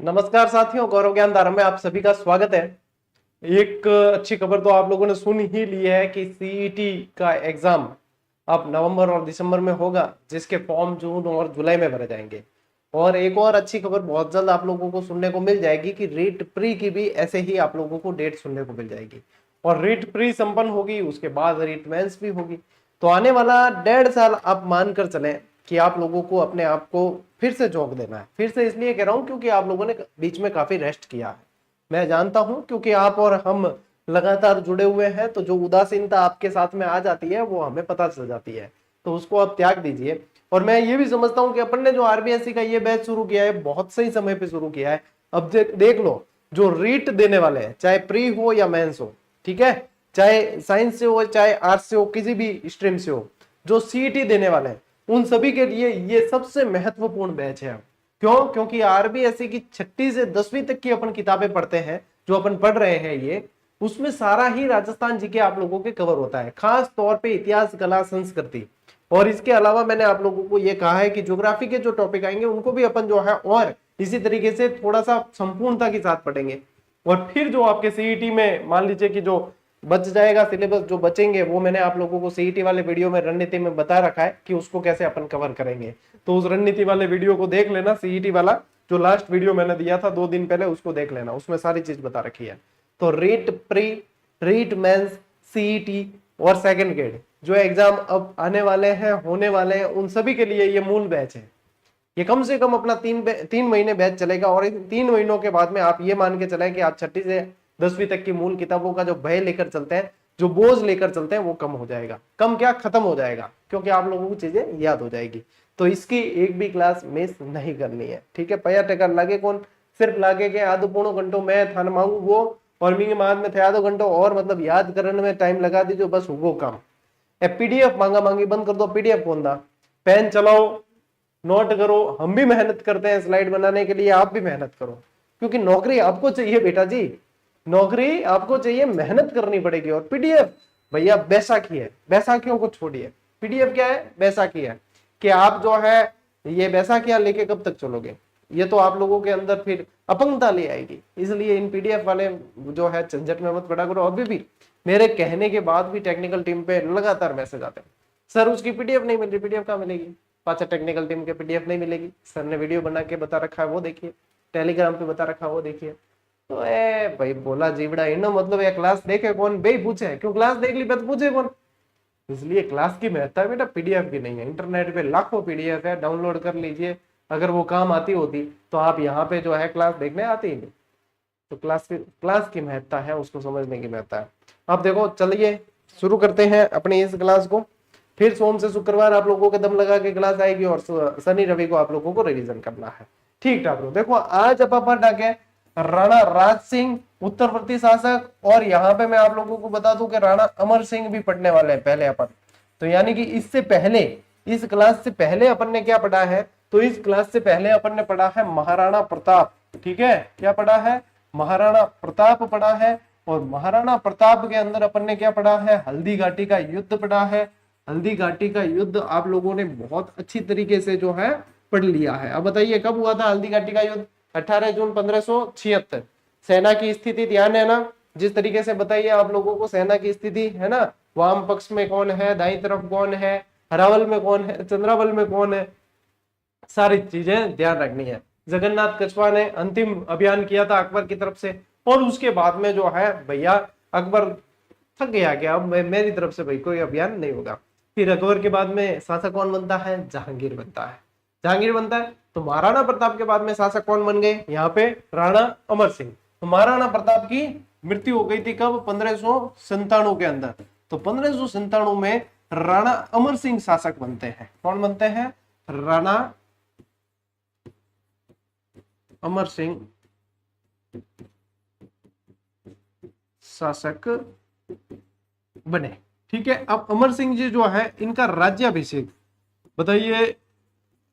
नमस्कार साथियों, गौरव ज्ञान धारा में आप सभी का स्वागत है। एक अच्छी खबर तो आप लोगों ने सुन ही ली है कि सीईटी का एग्जाम अब नवंबर और दिसंबर में होगा, जिसके फॉर्म जून और जुलाई में भरे जाएंगे। और एक और अच्छी खबर बहुत जल्द आप लोगों को सुनने को मिल जाएगी कि रीट प्री की भी ऐसे ही आप लोगों को डेट सुनने को मिल जाएगी। और रीट प्री संपन्न होगी, उसके बाद रीट मेंस भी होगी। तो आने वाला 1.5 साल आप मानकर चलें कि आप लोगों को अपने आप को फिर से झोंक देना है। फिर से इसलिए कह रहा हूं क्योंकि आप लोगों ने बीच में काफी रेस्ट किया है। मैं जानता हूं क्योंकि आप और हम लगातार जुड़े हुए हैं, तो जो उदासीनता आपके साथ में आ जाती है वो हमें पता चल जाती है, तो उसको आप त्याग दीजिए। और मैं ये भी समझता हूं कि अपन ने जो आरबीएससी का ये बैच शुरू किया है, बहुत सही समय पे शुरू किया है। अब देख लो, जो रीट देने वाले हैं, चाहे प्री हो या मेंस हो, ठीक है, चाहे साइंस से हो चाहे आर्ट्स से हो, किसी भी स्ट्रीम से हो, जो सीईटी देने वाले हैं उन सभी के लिए ये सबसे महत्वपूर्ण बैच है। क्यों? क्योंकि आरबीएससी की 6ठी से 10वीं तक की अपन किताबें पढ़ते हैं, जो अपन पढ़ रहे हैं ये, उसमें सारा ही राजस्थान जी के आप लोगों के कवर होता है, खास तौर पे इतिहास, कला, संस्कृति। और इसके अलावा मैंने आप लोगों को ये कहा है कि ज्योग्राफी के जो टॉपिक आएंगे उनको भी अपन जो है और इसी तरीके से थोड़ा सा संपूर्णता के साथ पढ़ेंगे। और फिर जो आपके सीईटी में मान लीजिए कि जो बच जाएगा सिलेबस, जो बचेंगे वो मैंने आप लोगों को सीईटी वाले वीडियो में रणनीति में बता रखा है कि उसको कैसे अपन कवर करेंगे। तो उस रणनीति वाले वीडियो को देख लेना, सीईटी वाला जो लास्ट वीडियो मैंने दिया था 2 दिन पहले, उसको देख लेना, उसमें सारी चीज बता रखी है। तो REET pre, REET mains, CET और सेकंड ग्रेड जो एग्जाम अब आने वाले हैं, होने वाले हैं, उन सभी के लिए ये मूल बैच है। ये कम से कम अपना 3 महीने बैच चलेगा। और इन 3 महीनों के बाद में आप ये मान के चलें कि आप 6ठी से 10वीं तक की मूल किताबों का जो भय लेकर चलते हैं, जो बोझ लेकर चलते हैं, वो कम हो जाएगा। कम क्या, खत्म हो जाएगा, क्योंकि आप लोगों को चीजें याद हो जाएगी। तो इसकी एक भी क्लास मिस नहीं करनी है, ठीक है। पैया टेका लागे कौन, सिर्फ लागे के आधो पौनो घंटो मैं थान मांगू वो, और मींगे बाद में थे आधो घंटो और मतलब याद करने में टाइम लगा दीजिए, बस वो काम। पीडीएफ मांगा मांगी बंद कर दो, पीडीएफ कौन दा, पेन चलाओ, नोट करो। हम भी मेहनत करते हैं स्लाइड बनाने के लिए, आप भी मेहनत करो, क्योंकि नौकरी आपको चाहिए बेटा जी, नौकरी आपको चाहिए, मेहनत करनी पड़ेगी। और पीडीएफ भैया बैसाखी है, बैसाखियों को छोड़िए। पीडीएफ क्या है? बैसाखी है कि आप जो है ये बैसाखियां लेके कब तक चलोगे, ये तो आप लोगों के अंदर फिर अपंगता ले आएगी। इसलिए इन पीडीएफ वाले जो है झंझट में मत पड़ा करो। अभी भी मेरे कहने के बाद भी टेक्निकल टीम पे लगातार मैसेज आते हैं, सर उसकी पीडीएफ नहीं मिल रही। पीडीएफ कहाँ मिलेगी? पाचा टेक्निकल टीम के पीडीएफ नहीं मिलेगी, सर ने वीडियो बना के बता रखा है वो देखिए, टेलीग्राम पे बता रखा है वो देखिए। तो ए भाई बोला जीवड़ा इनो मतलब ये क्लास देखे कौन, भाई पूछे क्यों, क्लास देख ली तो पूछे कौन। इसलिए क्लास की महत्ता बेटा पीडीएफ की नहीं है। इंटरनेट पे लाखों पीडीएफ है, डाउनलोड कर लीजिए। अगर वो काम आती होती तो आप यहाँ पे जो है क्लास देखने आते ही नहीं। तो क्लास की महत्ता है, उसको समझने की महत्ता है। अब देखो, चलिए शुरू करते हैं अपनी इस क्लास को। फिर सोम से शुक्रवार आप लोगों के दम लगा के क्लास आएगी, और शनि रवि को आप लोगों को रिवीजन करना है। ठीक ठाक। देखो आज अपन डाके राणा राज सिंह उत्तरवर्ती शासक, और यहाँ पे मैं आप लोगों को बता दूं कि राणा अमर सिंह भी पढ़ने वाले हैं पहले अपन। तो यानी कि इससे पहले, इस क्लास से पहले अपन ने क्या पढ़ा है, तो इस क्लास से पहले अपन ने पढ़ा है महाराणा प्रताप। ठीक है, क्या पढ़ा है? महाराणा प्रताप पढ़ा है। और महाराणा प्रताप के अंदर अपन ने क्या पढ़ा है? हल्दी घाटी का युद्ध पढ़ा है। हल्दी घाटी का युद्ध आप लोगों ने बहुत अच्छी तरीके से जो है पढ़ लिया है। अब बताइए कब हुआ था हल्दी घाटी का युद्ध? 18 जून 1576। सेना की स्थिति ध्यान है ना, जिस तरीके से बताइए आप लोगों को सेना की स्थिति है ना, वाम पक्ष में कौन है, दाईं तरफ कौन है, हरावल में कौन है, चंद्रावल में कौन है, सारी चीजें ध्यान रखनी है। जगन्नाथ कछवा ने अंतिम अभियान किया था अकबर की तरफ से, और उसके बाद में जो है भैया अकबर थक गया कि अब मेरी तरफ से भाई कोई अभियान नहीं होगा। फिर अकबर के बाद में शासक कौन बनता है? जहांगीर बनता है। जहांगीर बनता है तो महाराणा प्रताप के बाद में शासक कौन बन गए? यहाँ पे राणा अमर सिंह। तो महाराणा प्रताप की मृत्यु हो गई थी कब? 1597 के अंदर। तो 1597 में राणा अमर सिंह शासक बनते हैं। कौन बनते हैं? राणा अमर सिंह शासक बने। ठीक है, अब अमर सिंह जी जो है इनका राज्याभिषेक बताइए।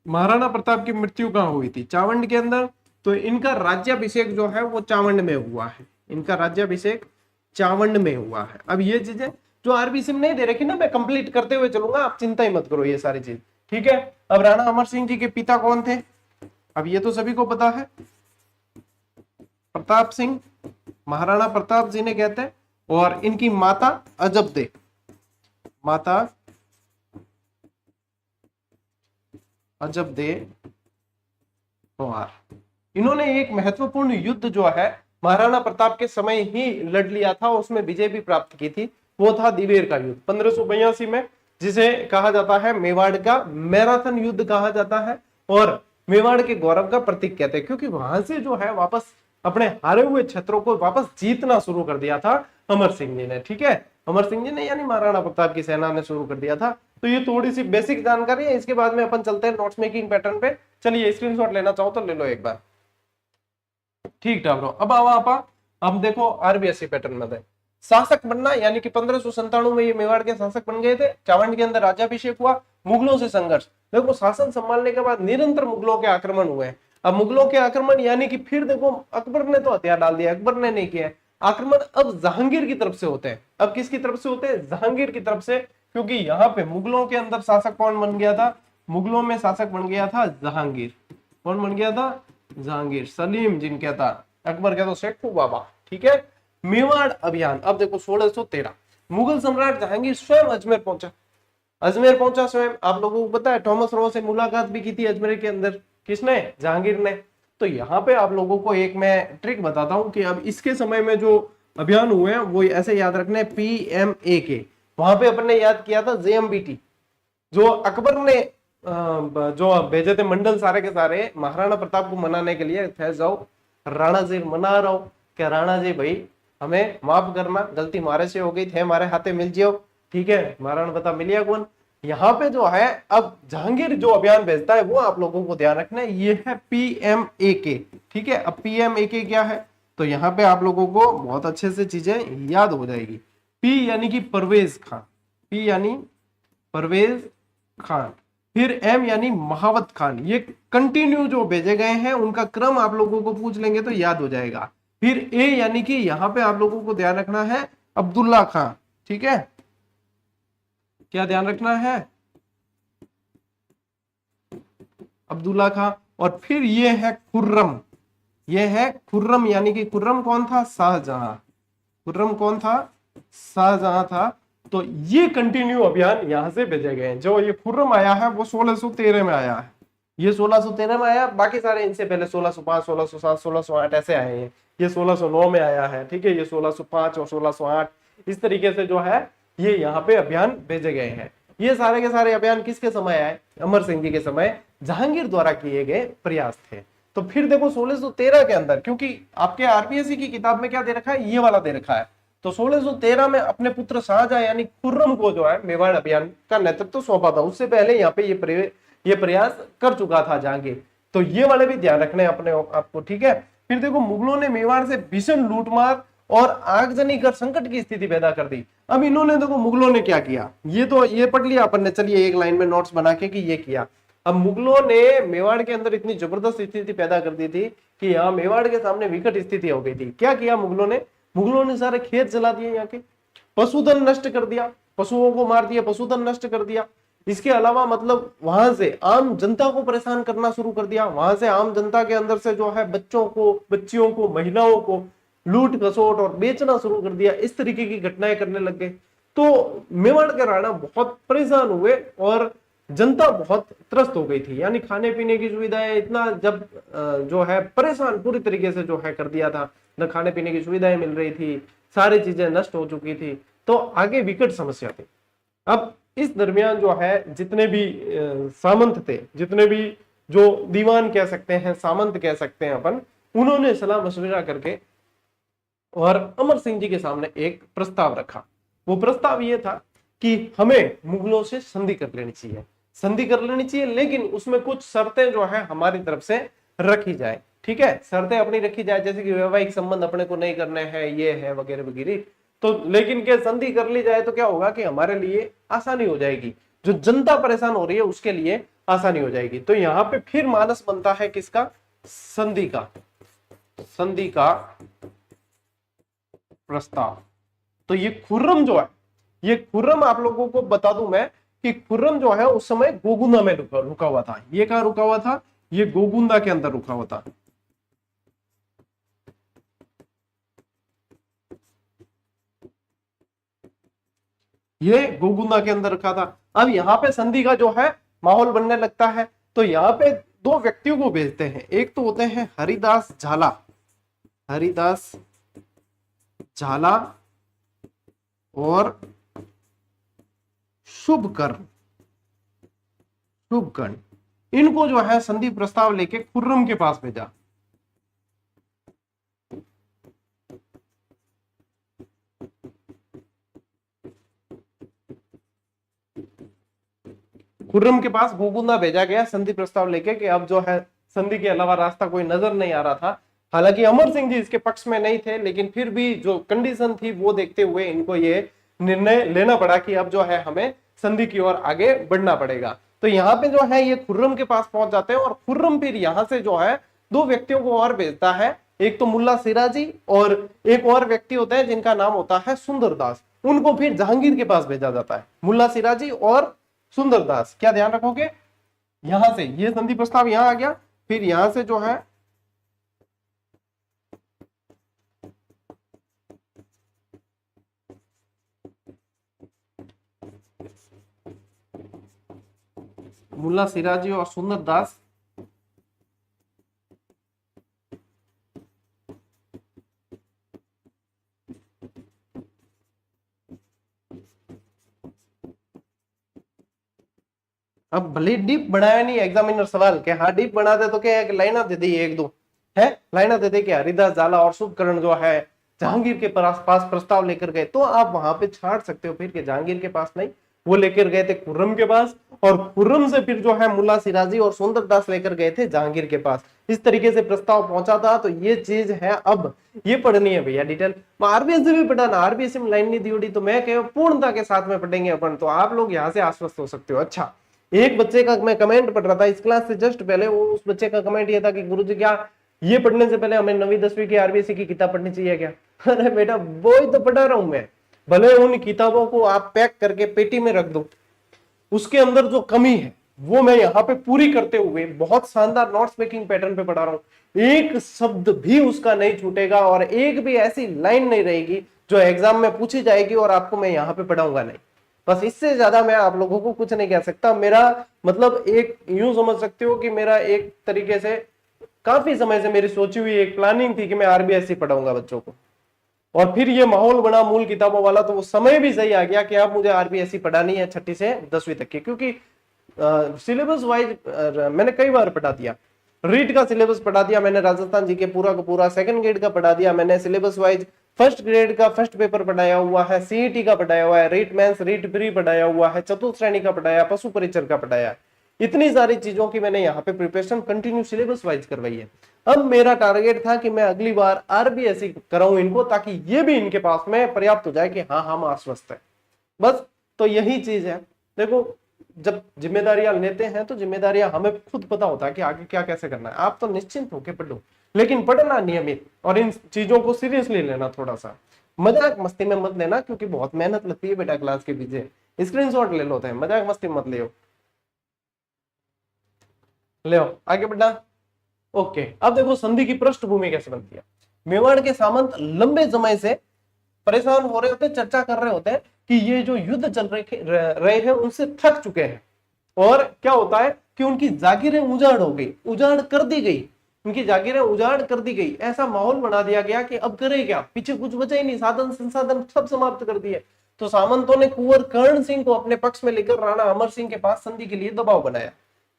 महाराणा प्रताप की मृत्यु कहाँ हुई थी? चावंड के अंदर। तो इनका राज्याभिषेक जो है वो चावंड में हुआ है। इनका राज्याभिषेक चावंड में हुआ है। अब ये चीजें जो आरबीसी में नहीं दे रखी ना, मैं कंप्लीट करते हुए चलूंगा, आप चिंता ही मत करो ये सारी चीज। ठीक है, अब राणा अमर सिंह जी के पिता कौन थे? अब ये तो सभी को पता है, प्रताप सिंह, महाराणा प्रताप जी ने कहते हैं, और इनकी माता अजबदे, माता अजबदे पवार। इन्होंने एक महत्वपूर्ण युद्ध जो है महाराणा प्रताप के समय ही लड़ लिया था, उसमें विजय भी प्राप्त की थी। वो था दिवेर का युद्ध 1582 में, जिसे कहा जाता है मेवाड़ का मैराथन युद्ध कहा जाता है, और मेवाड़ के गौरव का प्रतीक कहते हैं, क्योंकि वहां से जो है वापस अपने हारे हुए क्षेत्रों को वापस जीतना शुरू कर दिया था अमर सिंह जी ने। ठीक है, अमर सिंह जी ने यानी महाराणा प्रताप की सेना ने शुरू कर दिया था। तो ये थोड़ी सी बेसिक जानकारी है, इसके बाद में अपन चलते हैं नोट्स मेकिंग पैटर्न पे। चलिए स्क्रीनशॉट लेना चाहो तो ले लो एक बार। ठीक ठाक लो। अब अब देखो आरबीएससी पैटर्न में थे शासक बनना, यानी कि 1597 में ये मेवाड़ के शासक बन गए थे। चावंड के अंदर राज्याभिषेक हुआ, मुगलों से संघर्ष। देखो शासन संभालने के बाद निरंतर मुगलों के आक्रमण हुए। अब मुगलों के आक्रमण यानी कि फिर देखो अकबर ने तो हथियार डाल दिया, अकबर ने नहीं किया आक्रमण, अब जहांगीर की तरफ से होते हैं। अब किसकी तरफ से होते हैं? जहांगीर की तरफ से, क्योंकि यहाँ पे मुगलों के अंदर शासक कौन बन गया था? मुगलों में शासक बन गया था जहांगीर। कौन बन गया था? जहांगीर। सलीम जिनके था, अकबर के तो शेखू बाबा। ठीक है, मेवाड़ अभियान। अब देखो 1613 मुगल सम्राट जहांगीर स्वयं अजमेर पहुंचा। अजमेर पहुंचा स्वयं। आप लोगों को पता है थॉमस रो से मुलाकात भी की थी अजमेर के अंदर। किसने? जहांगीर ने। तो यहाँ पे आप लोगों को एक मैं ट्रिक बताता हूं कि अब इसके समय में जो अभियान हुए हैं वो ऐसे याद रखने, PMAK। वहां पे अपन ने याद किया था JMBT, जो अकबर ने जो भेजे थे मंडल सारे के सारे महाराणा प्रताप को मनाने के लिए। फैज जाओ राणा जी मना रहा हूं क्या, राणा जी भाई हमें माफ करना, गलती हमारे से हो गई थे, हमारे हाथे मिल जियो। ठीक है, महाराणा प्रताप मिलिया कौन? यहाँ पे जो है अब जहांगीर जो अभियान भेजता है वो आप लोगों को ध्यान रखना है, ये है PMAK। ठीक है, अब PMAK क्या है तो यहाँ पे आप लोगों को बहुत अच्छे से चीजें याद हो जाएगी। P यानी कि परवेज खान, P यानी परवेज खान, फिर M यानी महावत खान। ये कंटिन्यू जो भेजे गए हैं उनका क्रम आप लोगों को पूछ लेंगे तो याद हो जाएगा। फिर A यानी कि यहाँ पे आप लोगों को ध्यान रखना है अब्दुल्ला खान। ठीक है, क्या ध्यान रखना है? अब्दुल्ला खान। और फिर ये है खुर्रम, ये है खुर्रम, यानी कि खुर्रम कौन था? शाहजहां। खुर्रम कौन था? शाहजहां था। तो ये कंटिन्यू अभियान यहां से भेजे गए हैं। जो ये खुर्रम आया है वो 1613 में आया है, ये 1613 में आया। बाकी सारे इनसे पहले 1605, 1607, 1608 ऐसे आए हैं। ये 1609 में आया है। ठीक है, ये 1605 और 1608 इस तरीके से जो है ये यहाँ पे अभियान भेजे गए हैं। ये सारे के सारे अभियान किसके समय आए? अमर सिंह जी के समय, जहांगीर द्वारा किए गए प्रयास थे। तो फिर देखो 1613 के अंदर, क्योंकि आपके आरपीएससी की किताब में क्या दे रखा है? ये वाला दे रखा है। तो 1613 में अपने पुत्र शाहजहां यानी खुर्रम को जो है मेवाड़ अभियान का नेतृत्व सौंपा था। उससे पहले यहाँ पे ये प्रयास कर चुका था जहांगीर। तो ये वाले भी ध्यान रखने अपने आपको। ठीक है, फिर देखो मुगलों ने मेवाड़ से भीषण लूटमार और आगजनी कर संकट की स्थिति पैदा कर दी। अब इन्होंने देखो मुगलों ने क्या किया, ये पढ़ लिया अपन ने। चलिए एक लाइन में नोट्स बना के कि ये किया। अब मुगलों ने मेवाड़ के अंदर इतनी जबरदस्त स्थिति पैदा कर दी थी कि यहाँ मेवाड़ के सामने विकट स्थिति हो गई थी। क्या किया मुगलों ने? मुगलों ने सारे खेत जला दिए, यहाँ के पशुधन नष्ट कर दिया, पशुओं को मार दिया, पशुधन नष्ट कर दिया। इसके अलावा मतलब वहां से आम जनता को परेशान करना शुरू कर दिया। वहां से आम जनता के अंदर से जो है बच्चों को, बच्चियों को, महिलाओं को लूट खसोट और बेचना शुरू कर दिया। इस तरीके की घटनाएं करने लग गए। तो मेवाड़ के राणा बहुत परेशान हुए और जनता बहुत त्रस्त हो गई थी, यानी खाने पीने की सुविधाएं इतना जब जो है परेशान पूरी तरीके से जो है कर दिया था। न खाने पीने की सुविधाएं मिल रही थी, सारी चीजें नष्ट हो चुकी थी। तो आगे विकट समस्या थी। अब इस दरमियान जो है जितने भी सामंत थे, जितने भी जो दीवान कह सकते हैं, सामंत कह सकते हैं अपन, उन्होंने सलाह मशविरा करके और अमर सिंह जी के सामने एक प्रस्ताव रखा। वो प्रस्ताव ये था कि हमें मुगलों से संधि कर लेनी चाहिए, संधि कर लेनी चाहिए, लेकिन उसमें कुछ शर्तें जो है हमारी तरफ से रखी जाए। ठीक है, शर्तें अपनी रखी जाए, जैसे कि वैवाहिक संबंध अपने को नहीं करने हैं, ये है वगैरह वगैरह। तो लेकिन क्या संधि कर ली जाए तो क्या होगा कि हमारे लिए आसानी हो जाएगी, जो जनता परेशान हो रही है उसके लिए आसानी हो जाएगी। तो यहाँ पे फिर मानस बनता है किसका? संधि का, संधि का प्रस्ताव। तो ये खुर्रम जो है, ये खुर्रम आप लोगों को बता दूं मैं कि खुर्रम जो है उस समय गोगुंदा में रुका हुआ था। ये कहां रुका हुआ था? ये गोगुंदा के अंदर रुका हुआ था। ये गोगुंदा के अंदर रखा था। अब यहाँ पे संधि का जो है माहौल बनने लगता है, तो यहाँ पे दो व्यक्तियों को भेजते हैं। एक तो होते हैं हरिदास झाला, हरिदास झाला और शुभकर्ण, शुभकर्ण, इनको जो है संधि प्रस्ताव लेके खुर्रम के पास भेजा। खुर्रम के पास गोगुंदा भेजा गया संधि प्रस्ताव लेके कि अब जो है संधि के अलावा रास्ता कोई नजर नहीं आ रहा था। हालांकि अमर सिंह जी इसके पक्ष में नहीं थे, लेकिन फिर भी जो कंडीशन थी वो देखते हुए इनको ये निर्णय लेना पड़ा कि अब जो है हमें संधि की ओर आगे बढ़ना पड़ेगा। तो यहाँ पे जो है ये खुर्रम के पास पहुंच जाते हैं और खुर्रम फिर यहाँ से जो है दो व्यक्तियों को और भेजता है। एक तो मुल्ला सिराजी और एक और व्यक्ति होता है जिनका नाम होता है सुंदरदास। उनको फिर जहांगीर के पास भेजा जाता है, मुल्ला सिराजी और सुंदरदास। क्या ध्यान रखोगे, यहां से ये संधि प्रस्ताव यहां आ गया, फिर यहां से जो है मुल्ला सिराजी और सुंदरदास अब भले डीप बनाया नहीं एग्जामिनर सवाल के, हाँ डीप बना दे तो क्या है कि लाइना दे दी एक दो है, लाइना दे दे कि हरिदास झाला और शुभकर्ण जो है जहांगीर के पास प्रस्ताव लेकर गए, तो आप वहां पे छाड़ सकते हो फिर कि जहांगीर के पास नहीं, वो लेकर गए थे खुर्रम के पास, और खुर्रम से फिर जो है मुल्ला सिराजी और सुंदरदास लेकर गए थे जहांगीर के पास। इस तरीके से प्रस्ताव पहुंचा था। तो ये चीज है, अब ये पढ़नी है भैया डिटेल। आरबीएससी भी पढ़ाना, आरबीएससी में लाइन नहीं दी होती तो मैं कह पूर्णता के साथ में पढ़ेंगे अपन, तो आप लोग यहाँ से आश्वस्त हो सकते हो। अच्छा, एक बच्चे का मैं कमेंट पढ़ रहा था इस क्लास से जस्ट पहले, वो उस बच्चे का कमेंट ये था कि गुरुजी क्या ये पढ़ने से पहले हमें 9वीं 10वीं की आरबीएससी की किताब पढ़नी चाहिए क्या? अरे बेटा वो ही तो पढ़ा रहा हूं मैं, भले उन किताबों को आप पैक करके पेटी में रख दो, उसके अंदर जो कमी है वो मैं यहाँ पे पूरी करते हुए बहुत शानदार नोट्स मेकिंग पैटर्न पे पढ़ा रहा हूँ। एक शब्द भी उसका नहीं छूटेगा और एक भी ऐसी लाइन नहीं रहेगी जो एग्जाम में पूछी जाएगी और आपको मैं यहाँ पे पढ़ाऊंगा नहीं। बस इससे ज्यादा मैं आप लोगों को कुछ नहीं कह सकता। मेरा मतलब एक यूं समझ सकते हो कि मेरा एक तरीके से काफी समय से मेरी सोची हुई एक प्लानिंग थी कि मैं आरबीएससी पढ़ाऊंगा बच्चों को, और फिर ये माहौल बना मूल किताबों वाला, तो वो समय भी सही आ गया कि अब मुझे आरबीएससी पढ़ानी है 6ठी से 10वीं तक की, क्योंकि सिलेबस वाइज मैंने कई बार पढ़ा दिया। रीट का सिलेबस पढ़ा दिया मैंने, राजस्थान जी के पूरा का पूरा, सेकंड ग्रेड का पढ़ा दिया मैंने सिलेबस वाइज, फर्स्ट ग्रेड का फर्स्ट पेपर पढ़ाया हुआ है, सीईटी का पढ़ाया हुआ है, रीट मेंस रीट प्री पढ़ाया हुआ है, चतुर्थ श्रेणी का पढ़ाया, पशु परिचर का पढ़ाया। इतनी सारी चीजों की मैंने यहाँ पे प्रिपरेशन कंटिन्यू सिलेबस वाइज करवाई है। अब मेरा टारगेट था कि मैं अगली बार आरबीएससी कराऊं इनको, ताकि ये भी इनके पास में पर्याप्त हो जाए कि हाँ हम आश्वस्त है। बस तो यही चीज है। देखो जब जिम्मेदारियां लेते हैं तो जिम्मेदारियां हमें खुद पता होता है कि आगे क्या कैसे करना है। आप तो निश्चिंत होकर पढ़ो, लेकिन पढ़ना नियमित और इन चीजों को सीरियसली लेना, थोड़ा सा मजाक मस्ती में मत लेना, क्योंकि बहुत मेहनत लगती है बेटा क्लास के पीछे। स्क्रीनशॉट ले लो, मजाक मस्ती मत ले आगे बढ़ना। ओके, अब देखो संधि की पृष्ठभूमि कैसे बनती है। मेवाड़ के सामंत लंबे समय से परेशान हो रहे होते, चर्चा कर रहे होते हैं कि ये जो युद्ध चल रहे हैं उनसे थक चुके हैं, और क्या होता है कि उनकी जागीरें उजाड़ हो गई, उजाड़ कर दी गई, उनकी जागीरें उजाड़ कर दी गई। ऐसा माहौल बना दिया गया कि अब करे क्या, पीछे कुछ बचा ही नहीं, साधन संसाधन सब समाप्त कर दिए। तो सामंतों ने कुंवर कर्ण सिंह को अपने पक्ष में लेकर राणा अमर सिंह के पास संधि के लिए दबाव बनाया।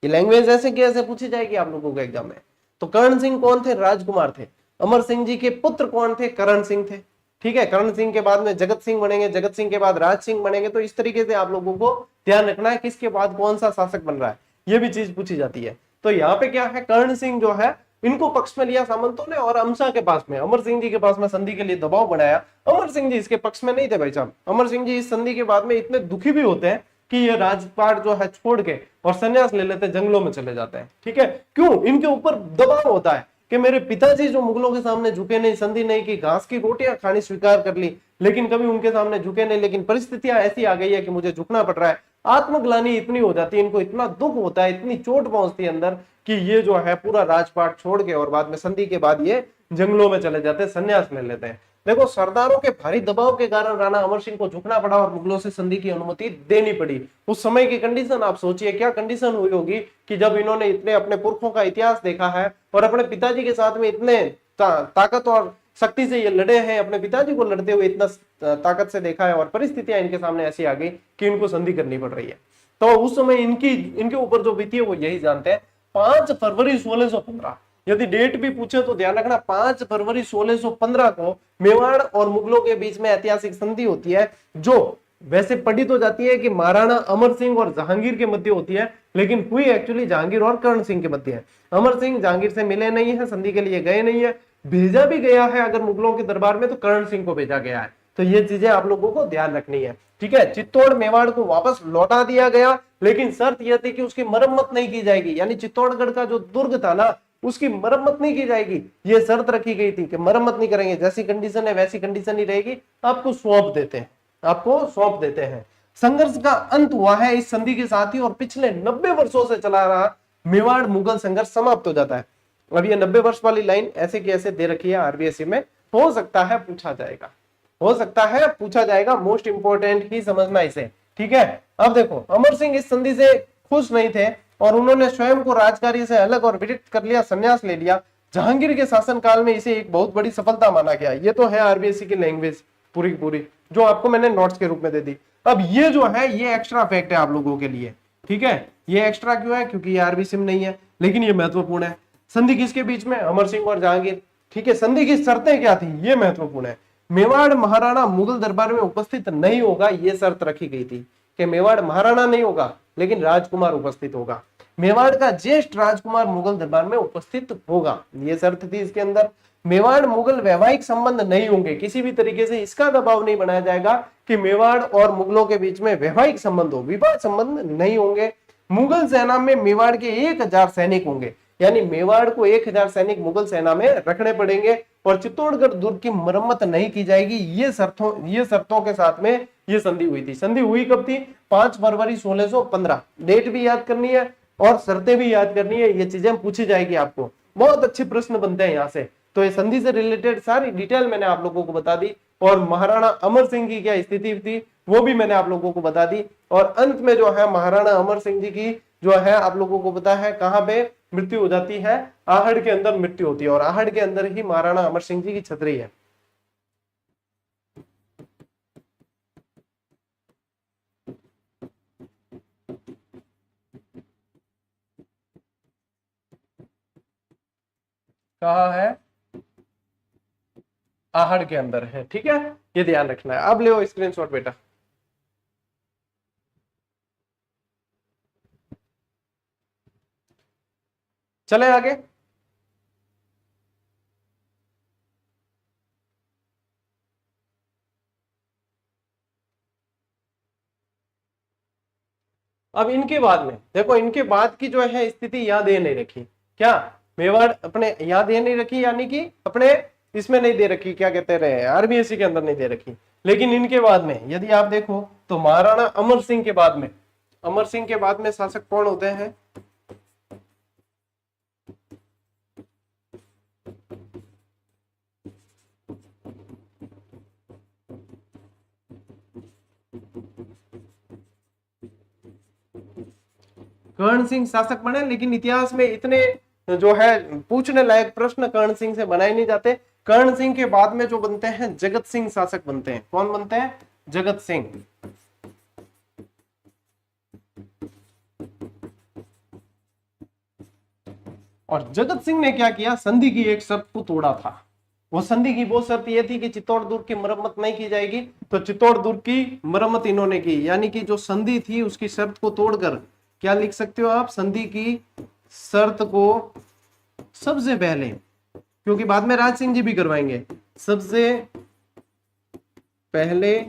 ये लैंग्वेज ऐसे कैसे पूछी जाएगी आप लोगों को एग्जाम में। तो कर्ण सिंह कौन थे? राजकुमार थे। अमर सिंह जी के पुत्र कौन थे? करण सिंह थे। ठीक है, करण सिंह के बाद में जगत सिंह बनेंगे, जगत सिंह के बाद राज सिंह बनेंगे। तो इस तरीके से आप लोगों को ध्यान रखना है किसके बाद कौन सा शासक बन रहा है, ये भी चीज पूछी जाती है। तो यहाँ पे क्या है, कर्ण सिंह जो है इनको पक्ष में लिया सामंतों ने, और अमसा के पास में, अमर सिंह जी के पास में संधि के लिए दबाव बनाया। अमर सिंह जी इसके पक्ष में नहीं थे भाई साहब। अमर सिंह जी इस संधि के बाद में इतने दुखी भी होते हैं कि ये राजपाट जो है छोड़ के और संन्यास ले लेते, जंगलों में चले जाते हैं। ठीक है, क्यों? इनके ऊपर दबाव होता है कि मेरे पिताजी जो मुगलों के सामने झुके नहीं, संधि नहीं की, घास की रोटियां खानी स्वीकार कर ली, लेकिन कभी उनके सामने झुके नहीं, लेकिन परिस्थितियां ऐसी आ गई है कि मुझे झुकना पड़ रहा है। आत्मग्लानि इतनी हो जाती है, इनको इतना दुख होता है, इतनी चोट पहुंचती है अंदर कि ये जो है पूरा राजपाट छोड़ के और बाद में संधि के बाद ये जंगलों में चले जाते हैं, संन्यास ले लेते हैं। देखो सरदारों के भारी दबाव के कारण राणा अमर सिंह को झुकना पड़ा और मुगलों से संधि की अनुमति देनी पड़ी। उस समय की कंडीशन आप सोचिए, क्या कंडीशन हुई होगी कि जब इन्होंने इतने अपने पुरखों का इतिहास देखा है और अपने पिताजी के साथ में इतने ताकत और शक्ति से ये लड़े हैं, अपने पिताजी को लड़ते हुए इतना ताकत से देखा है और परिस्थितियां इनके सामने ऐसी आ गई कि इनको संधि करनी पड़ रही है। तो उस समय इनके ऊपर जो बीती है वो यही जानते हैं। 5 फरवरी 1615, यदि डेट भी पूछे तो ध्यान रखना, 5 फरवरी 1615 को मेवाड़ और मुगलों के बीच में ऐतिहासिक संधि होती है, जो वैसे पढ़ी तो जाती है कि महाराणा अमर सिंह और जहांगीर के मध्य होती है, लेकिन हुई एक्चुअली जहांगीर और कर्ण सिंह के मध्य है। अमर सिंह जहांगीर से मिले नहीं है, संधि के लिए गए नहीं है, भेजा भी गया है अगर मुगलों के दरबार में तो कर्ण सिंह को भेजा गया है। तो ये चीजें आप लोगों को ध्यान रखनी है, ठीक है। चित्तौड़ मेवाड़ को वापस लौटा दिया गया, लेकिन शर्त यह थी कि उसकी मरम्मत नहीं की जाएगी, यानी चित्तौड़गढ़ का जो दुर्ग था ना उसकी मरम्मत नहीं की जाएगी, ये शर्त रखी गई थी कि मरम्मत नहीं करेंगे, जैसी कंडीशन है वैसी कंडीशन ही रहेगी, आपको सौंप देते हैं, आपको सौंप देते हैं। संघर्ष का अंत हुआ है इस संधि के साथ ही और पिछले 90 वर्षों से चला रहा मेवाड़ मुगल संघर्ष समाप्त हो जाता है। अब ये 90 वर्ष वाली लाइन ऐसे की ऐसे दे रखी है आरबीएससी में, हो सकता है पूछा जाएगा, हो सकता है पूछा जाएगा, मोस्ट इंपोर्टेंट ही समझना इसे, ठीक है। अब देखो अमर सिंह इस संधि से खुश नहीं थे और उन्होंने स्वयं को राजकार्य से अलग और विरक्त कर लिया, संन्यास ले लिया। जहांगीर के शासनकाल में इसे एक बहुत बड़ी सफलता माना गया। ये तो है आरबीएससी की लैंग्वेज पूरी की पूरी, जो आपको मैंने नोट्स के रूप में दे दी। अब ये जो है ये एक्स्ट्रा फैक्ट है आप लोगों के लिए, ठीक है। ये एक्स्ट्रा क्यों है? क्योंकि ये आरबीएससी में नहीं है, लेकिन ये महत्वपूर्ण है। संधि किसके बीच में? अमर सिंह और जहांगीर, ठीक है। संधि की शर्तें क्या थी ये महत्वपूर्ण है। मेवाड़ महाराणा मुगल दरबार में उपस्थित नहीं होगा, ये शर्त रखी गई थी कि मेवाड़ महाराणा नहीं होगा लेकिन राजकुमार उपस्थित होगा। मेवाड़ का ज्येष्ठ राजकुमार मुगल दरबार में उपस्थित होगा, ये शर्त थी इसके अंदर। मेवाड़ मुगल वैवाहिक संबंध नहीं होंगे, किसी भी तरीके से इसका दबाव नहीं बनाया जाएगा कि मेवाड़ और मुगलों के बीच में वैवाहिक संबंध हो, विवाह संबंध नहीं होंगे। मुगल सेना में मेवाड़ के 1000 सैनिक होंगे, यानी मेवाड़ को 1000 सैनिक मुगल सेना में रखने पड़ेंगे और चित्तौड़गढ़ दुर्ग की मरम्मत नहीं की जाएगी। ये शर्तों के साथ में ये संधि हुई थी। संधि हुई कब थी? 5 फरवरी 1615। डेट भी याद करनी है और शर्तें भी याद करनी है, ये चीजें पूछी जाएगी आपको, बहुत अच्छे प्रश्न बनते हैं यहाँ से। तो ये संधि से रिलेटेड सारी डिटेल मैंने आप लोगों को बता दी और महाराणा अमर सिंह की क्या स्थिति थी वो भी मैंने आप लोगों को बता दी। और अंत में जो है महाराणा अमर सिंह जी की जो है आप लोगों को पता है कहां पे मृत्यु हो जाती है? आहड़ के अंदर मृत्यु होती है और आहड़ के अंदर ही महाराणा अमर सिंह जी की छतरी है। कहा है? आहड़ के अंदर है, ठीक है, ये ध्यान रखना है। अब ले स्क्रीनशॉट बेटा। चले आगे। अब इनके बाद में देखो, इनके बाद की जो है स्थिति यहाँ दे नहीं रखी, क्या मेवाड़ अपने यहाँ दे नहीं रखी, यानी कि अपने इसमें नहीं दे रखी, क्या कहते रहे आरबीएससी के अंदर नहीं दे रखी। लेकिन इनके बाद में यदि आप देखो तो महाराणा अमर सिंह के बाद में, अमर सिंह के बाद में शासक कौन होते हैं? कर्ण सिंह शासक बने, लेकिन इतिहास में इतने जो है पूछने लायक प्रश्न कर्ण सिंह से बनाए नहीं जाते। कर्ण सिंह के बाद में जो बनते हैं जगत सिंह शासक बनते हैं। कौन बनते हैं? जगत सिंह। और जगत सिंह ने क्या किया? संधि की एक शर्त को तोड़ा था। वो संधि की वो शर्त ये थी कि चित्तौड़ दुर्ग की मरम्मत नहीं की जाएगी, तो चित्तौड़ दुर्ग की मरम्मत इन्होंने की, यानी कि जो संधि थी उसकी शर्त को तोड़कर क्या लिख सकते हो आप? संधि की शर्त को सबसे पहले, क्योंकि बाद में राज सिंह जी भी करवाएंगे, सबसे पहले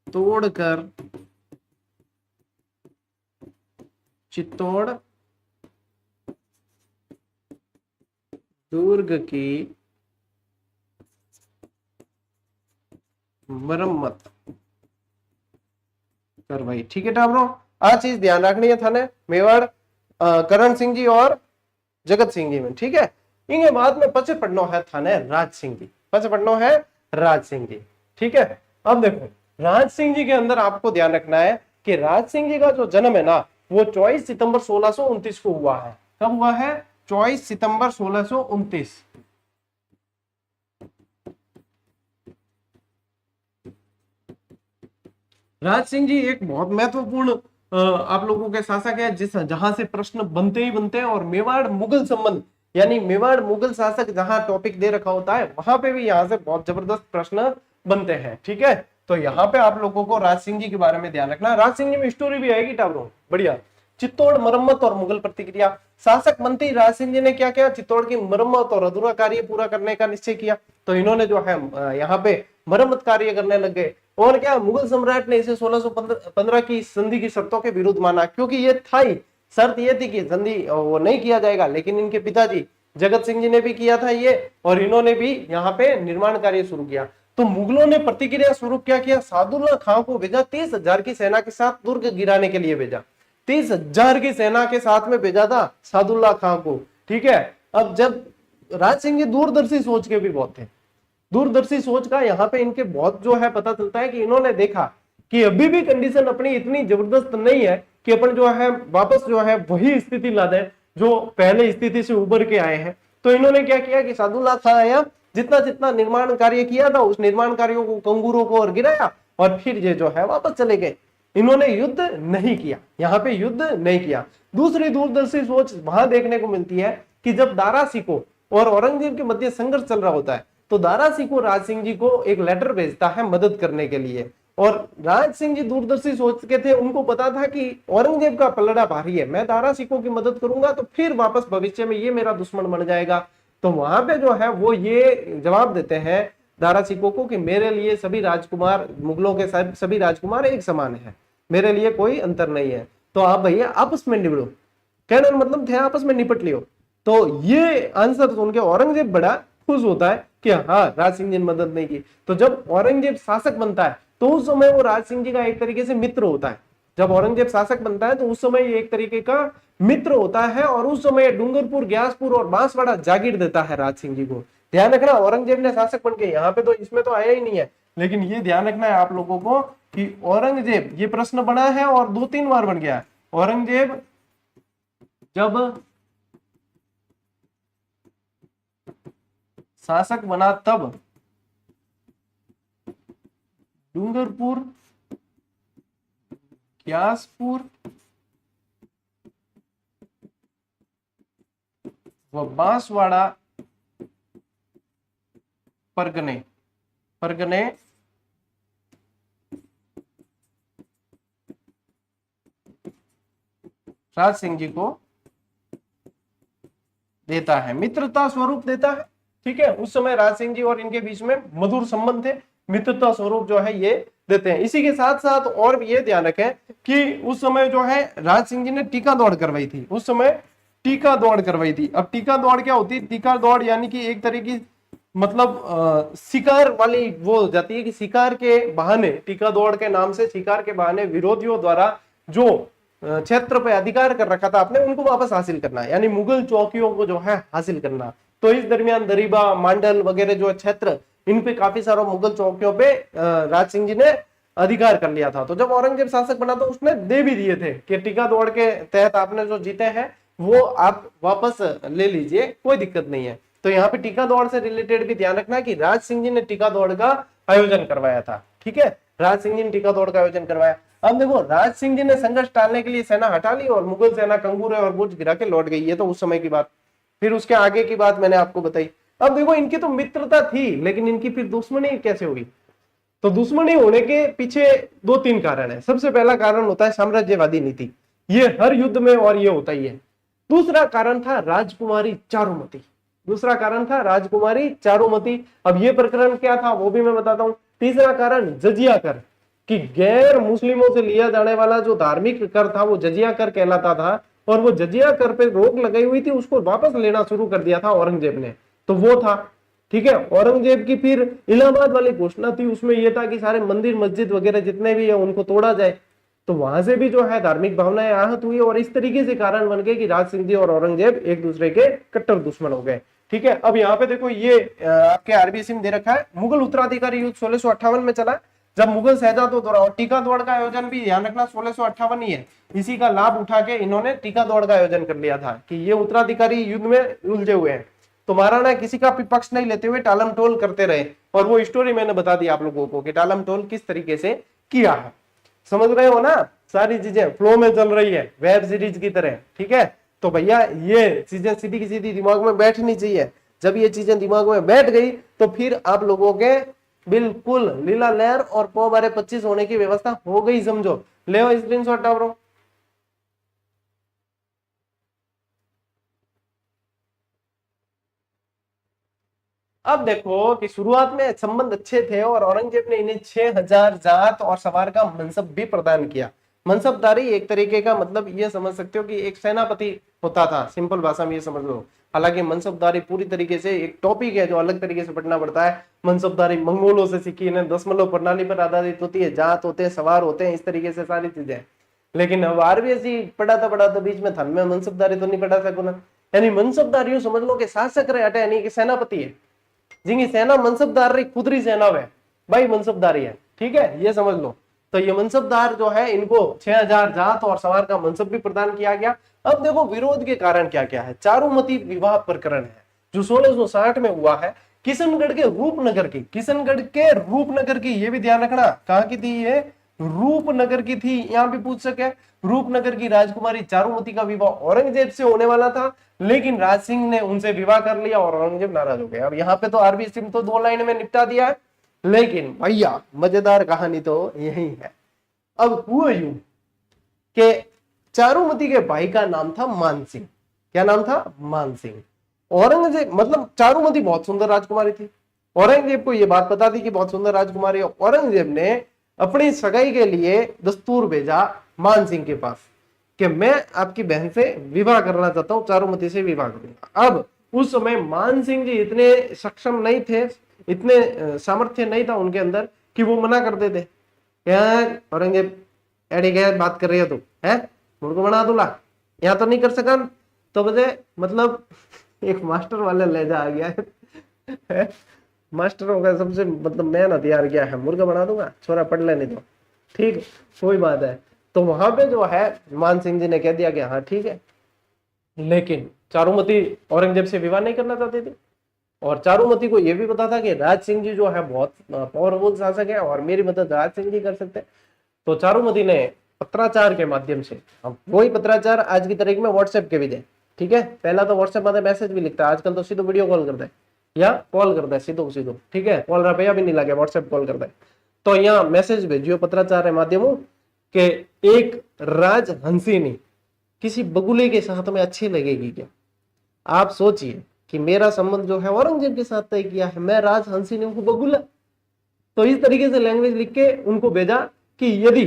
तोड़कर चित्तौड़ दुर्ग की मरम्मत करवाई, ठीक है टाबरो। आ चीज ध्यान रखनी है थाने मेवाड़ करण सिंह जी और जगत सिंह जी में, ठीक है। इनके बाद में पचे पढ़ना है थाने राज सिंह जी। पचपन्नो है राज सिंह जी। ठीक है, अब देखो राज सिंह जी के अंदर आपको ध्यान रखना है कि राज सिंह जी का जो जन्म है ना वो 24 सितंबर 1629 को हुआ है। कब हुआ है? 24 सितंबर 1629। राज सिंह जी एक बहुत महत्वपूर्ण आप लोगों के शासक है, जिस जहां से प्रश्न बनते ही बनते हैं, और मेवाड़ मुगल संबंध यानी मेवाड़ मुगल शासक जहां टॉपिक दे रखा होता है वहां पे भी यहाँ से बहुत जबरदस्त प्रश्न बनते हैं। ठीक है, तो यहाँ पे आप लोगों को राज सिंह जी के बारे में ध्यान रखना। राज सिंह जी में स्टोरी भी आएगी टाबरों, बढ़िया। चित्तौड़ मरम्मत और मुगल प्रतिक्रिया। शासक मंत्री राज सिंह जी ने क्या किया? चित्तौड़ की मरम्मत और अधूरा कार्य पूरा करने का निश्चय किया। तो इन्होंने जो है यहाँ पे मरम्मत कार्य करने लग गए। और क्या, मुगल सम्राट ने इसे 1615 की संधि की शर्तों के विरुद्ध माना, क्योंकि ये था ही, शर्त ये थी कि संधि वो नहीं किया जाएगा। लेकिन इनके पिताजी जगत सिंह जी ने भी किया था ये, और इन्होंने भी यहाँ पे निर्माण कार्य शुरू किया। तो मुगलों ने प्रतिक्रिया स्वरूप क्या किया? सादुल्ला खां को भेजा, 30,000 की सेना के साथ दुर्ग गिराने के लिए भेजा। 30,000 की सेना के साथ में भेजा था सादुल्ला खां को। ठीक है, अब जब राज सिंह जी दूरदर्शी सोच के भी बहुत थे, दूरदर्शी सोच का यहाँ पे इनके बहुत जो है पता चलता है कि इन्होंने देखा कि अभी भी कंडीशन अपनी इतनी जबरदस्त नहीं है कि अपन जो है वापस जो है वही स्थिति ला दें जो पहले स्थिति से उभर के आए हैं। तो इन्होंने क्या किया कि सादुल्ला खां आया, जितना जितना निर्माण कार्य किया था उस निर्माण कार्यों को, कंगूरों को और गिराया, और फिर ये जो है वापस चले गए। इन्होंने युद्ध नहीं किया, यहाँ पे युद्ध नहीं किया। दूसरी दूरदर्शी सोच वहां देखने को मिलती है कि जब दारा सिकों और औरंगजेब के मध्य संघर्ष चल रहा होता है तो दारा सिकों राज सिंह जी को एक लेटर भेजता है मदद करने के लिए। और राज सिंह जी दूरदर्शी सोच के थे, उनको पता था कि औरंगजेब का पलड़ा भारी है, मैं दारा सिकों की मदद करूंगा तो फिर वापस भविष्य में ये मेरा दुश्मन बन जाएगा। तो वहां पे जो है वो ये जवाब देते हैं दारा सिकों को कि मेरे लिए सभी राजकुमार, मुगलों के सभी राजकुमार एक समान है, मेरे लिए कोई अंतर नहीं है, तो आप भैया आपस में निबड़ो। कहने मतलब थे आपस में निपट लियो। तो ये आंसर सुन के औरंगजेब बड़ा खुश होता है कि हाँ राज सिंह जी ने मदद नहीं की। तो जब औरंगजेब शासक बनता है तो उस समय वो राज सिंह जी का एक तरीके से मित्र होता है। जब औरंगजेब शासक बनता है तो उस समय ये एक तरीके का मित्र होता है, और उस समय डूंगरपुर, ग्यासपुर और बांसवाड़ा जागीर देता है राज सिंह जी को। ध्यान रखना, औरंगजेब ने शासक बन के, यहाँ पे तो इसमें तो आया ही नहीं है, लेकिन ये ध्यान रखना है आप लोगों को कि औरंगजेब, ये प्रश्न बना है और 2-3 बार बन गया है। औरंगजेब जब शासक बना तब डूंगरपुर, ग्यासपुर व बांसवाड़ा परगने राज सिंह जी को देता है, मित्रता स्वरूप देता है। ठीक है, उस समय राज सिंह जी और इनके बीच में मधुर संबंध थे, मित्रता स्वरूप जो है ये देते हैं। इसी के साथ साथ और ये ध्यान रखें कि उस समय जो है राज सिंह जी ने टीका दौड़ करवाई थी, उस समय टीका दौड़ करवाई थी। अब टीका दौड़ क्या होती है? टीका दौड़ यानी कि एक तरह की मतलब शिकार वाली वो हो जाती है कि शिकार के बहाने, टीका दौड़ के नाम से शिकार के बहाने विरोधियों द्वारा जो क्षेत्र पे अधिकार कर रखा था आपने, उनको वापस हासिल करना, यानी मुगल चौकियों को जो है हासिल करना। तो इस दरमियान दरीबा, मांडल वगैरह जो क्षेत्र, इन पे काफी सारा मुगल चौकियों पे राज सिंह जी ने अधिकार कर लिया था। तो जब औरंगजेब शासक बना तो उसने दे भी दिए थे कि टीका दौड़ के तहत आपने जो जीते हैं वो आप वापस ले लीजिए, कोई दिक्कत नहीं है। तो यहाँ पे टीका दौड़ से रिलेटेड भी ध्यान रखना कि राज सिंह जी ने टीका दौड़ का आयोजन करवाया था। ठीक है, राज सिंह जी ने टीका दौड़ का आयोजन करवाया। अब देखो, राज सिंह जी ने संघर्ष टालने के लिए सेना हटा ली और मुगल सेना कंगूरे और बुर्ज गिरा के लौट गई। ये तो उस समय की बात। फिर उसके आगे की बात मैंने आपको बताई। अब देखो, इनकी तो मित्रता थी, लेकिन इनकी फिर दुश्मनी कैसे होगी? तो दुश्मनी होने के पीछे 2-3 कारण है। सबसे पहला कारण होता है साम्राज्यवादी नीति, ये हर युद्ध में और ये होता ही है। दूसरा कारण था राजकुमारी चारुमती, दूसरा कारण था राजकुमारी चारुमती। अब ये प्रकरण क्या था वो भी मैं बताता हूं। तीसरा कारण जजिया कर, कि गैर मुस्लिमों से लिया जाने वाला जो धार्मिक कर था वो जजिया कर कहलाता था, और वो जजिया कर पे रोक लगाई हुई थी, उसको वापस लेना शुरू कर दिया था औरंगजेब ने, तो वो था। ठीक है, औरंगजेब की फिर इलाहाबाद वाली घोषणा थी, उसमें यह था कि सारे मंदिर मस्जिद वगैरह जितने भी है उनको तोड़ा जाए। तो वहां से भी जो है धार्मिक भावनाएं आहत हुई, और इस तरीके से कारण बन गए कि राज सिंह जी और औरंगजेब एक दूसरे के कट्टर दुश्मन हो गए। ठीक है। अब यहाँ पे देखो ये आपके आरबीएससी में दे रखा है, मुगल उत्तराधिकारी युद्ध 1658 में चला, जब मुगल शहजादों द्वारा, और टीका दौड़ का आयोजन भी ध्यान रखना 1658 ही है, इसी का लाभ उठा के इन्होंने टीका दौड़ का आयोजन कर लिया था कि ये उत्तराधिकारी युद्ध में उलझे हुए हैं, तो महाराणा किसी का भी पक्ष नहीं लेते हुए टालम टोल करते रहे, और वो स्टोरी मैंने बता दी आप लोगों को कि टालम टोल किस तरीके से किया है। समझ रहे हो ना, सारी चीजें फ्लो में चल रही है वेब सीरीज की तरह, ठीक है। तो भैया ये चीजें सीधी की सीधी दिमाग में बैठनी चाहिए, जब ये चीजें दिमाग में बैठ गई तो फिर आप लोगों के बिल्कुल लीला लहर और पौ बारे 25 होने की व्यवस्था हो गई, समझो। ले स्क्रीनशॉट डालो। अब देखो कि शुरुआत में संबंध अच्छे थे और औरंगजेब ने इन्हें 6000 जात और सवार का मनसब भी प्रदान किया। मनसबदारी एक तरीके का मतलब ये समझ सकते हो कि एक सेनापति होता था, सिंपल भाषा में ये समझ लो। हालांकि मनसबदारी पूरी तरीके से एक टॉपिक है जो अलग तरीके से पढ़ना पड़ता है। मनसबदारी मंगोलों से सीखी, इन्हें दशमलव प्रणाली पर आधारित होती है, जात होते हैं, सवार होते हैं, इस तरीके से सारी चीजें। लेकिन अब आरबीएससी पढ़ाता बीच में था में मनसबदारी तो नहीं पढ़ा सकूं ना, यानी मनसबदारी समझ लो कि शासक रहे हटे, यानी कि सेनापति है जिनकी सेना मनसबदार रही, खुदरी सेना है भाई मनसबदारी है, ठीक है, ये समझ लो। तो ये मनसबदार जो है इनको 6000 जात और सवार का मनसब भी प्रदान किया गया। अब देखो विरोध के कारण क्या क्या है। चारुमती विवाह प्रकरण है जो 1660 में हुआ है, किशनगढ़ के रूपनगर की, किशनगढ़ के रूपनगर की, ये भी ध्यान रखना कहाँ की थी, ये रूपनगर की थी, यहाँ भी पूछ सके। रूपनगर की राजकुमारी चारुमती का विवाह औरंगजेब से होने वाला था, लेकिन राज सिंह ने उनसे विवाह कर लिया और औरंगजेब नाराज हो गया। अब यहाँ पे तो आरबीएससी तो 2 लाइन में निपटा दिया है, लेकिन भैया मजेदार कहानी तो यही है। अब हुआ यूं कि चारुमती के भाई का नाम था मान सिंह। क्या नाम था? मान सिंह। औरंगजेब मतलब चारुमती बहुत सुंदर राजकुमारी थी, औरंगजेब को यह बात पता थी कि बहुत सुंदर राजकुमारी है। औरंगजेब ने अपनी सगाई के लिए दस्तूर भेजा मान सिंह के पास कि मैं आपकी बहन से विवाह करना चाहता हूं, चारुमती से विवाह करूंगा। अब उस समय मान सिंह जी इतने सक्षम नहीं थे, इतने सामर्थ्य नहीं था उनके अंदर कि वो मना कर देते। क्या औरंगजेब एडी गैर बात कर रही हो तुम, है मुझको बना दूंगा, यहाँ तो नहीं कर सका। तो बजे मतलब एक मास्टर वाले लहजा आ गया है मास्टरों का सबसे मतलब मैन हथियार क्या है, मुर्गा बना दूंगा, छोरा पढ़ लेने दो, ठीक कोई बात है। तो वहां पे जो है मान सिंह जी ने कह दिया कि हाँ ठीक है, लेकिन चारुमती औरंगजेब से विवाह नहीं करना चाहती थी, और चारुमती को यह भी पता था कि राज सिंह जी जो है बहुत पावरफुल शासक है और मेरी मदद राज सिंह जी कर सकते हैं। तो चारुमती ने पत्राचार के माध्यम से, अब वही पत्राचार आज की तारीख में व्हाट्सएप के भी दे, ठीक है, पहला तो व्हाट्सएप में मैसेज भी लिखता है, आजकल तो सीधो वीडियो कॉल करता है या कॉल करता है सीधो सीधो, ठीक है, कॉल रुपया भी नहीं लगे, व्हाट्सएप कॉल करता है। तो यहाँ मैसेज भेजियो पत्राचार है माध्यमों के एक राज हंसिनी किसी बगुले के साथ में अच्छी लगेगी क्या? आप सोचिए कि मेरा संबंध जो है औरंगजेब के साथ तय किया है, मैं राज हंसिनी हूं बगुला। तो इस तरीके से लैंग्वेज लिख के उनको भेजा कि यदि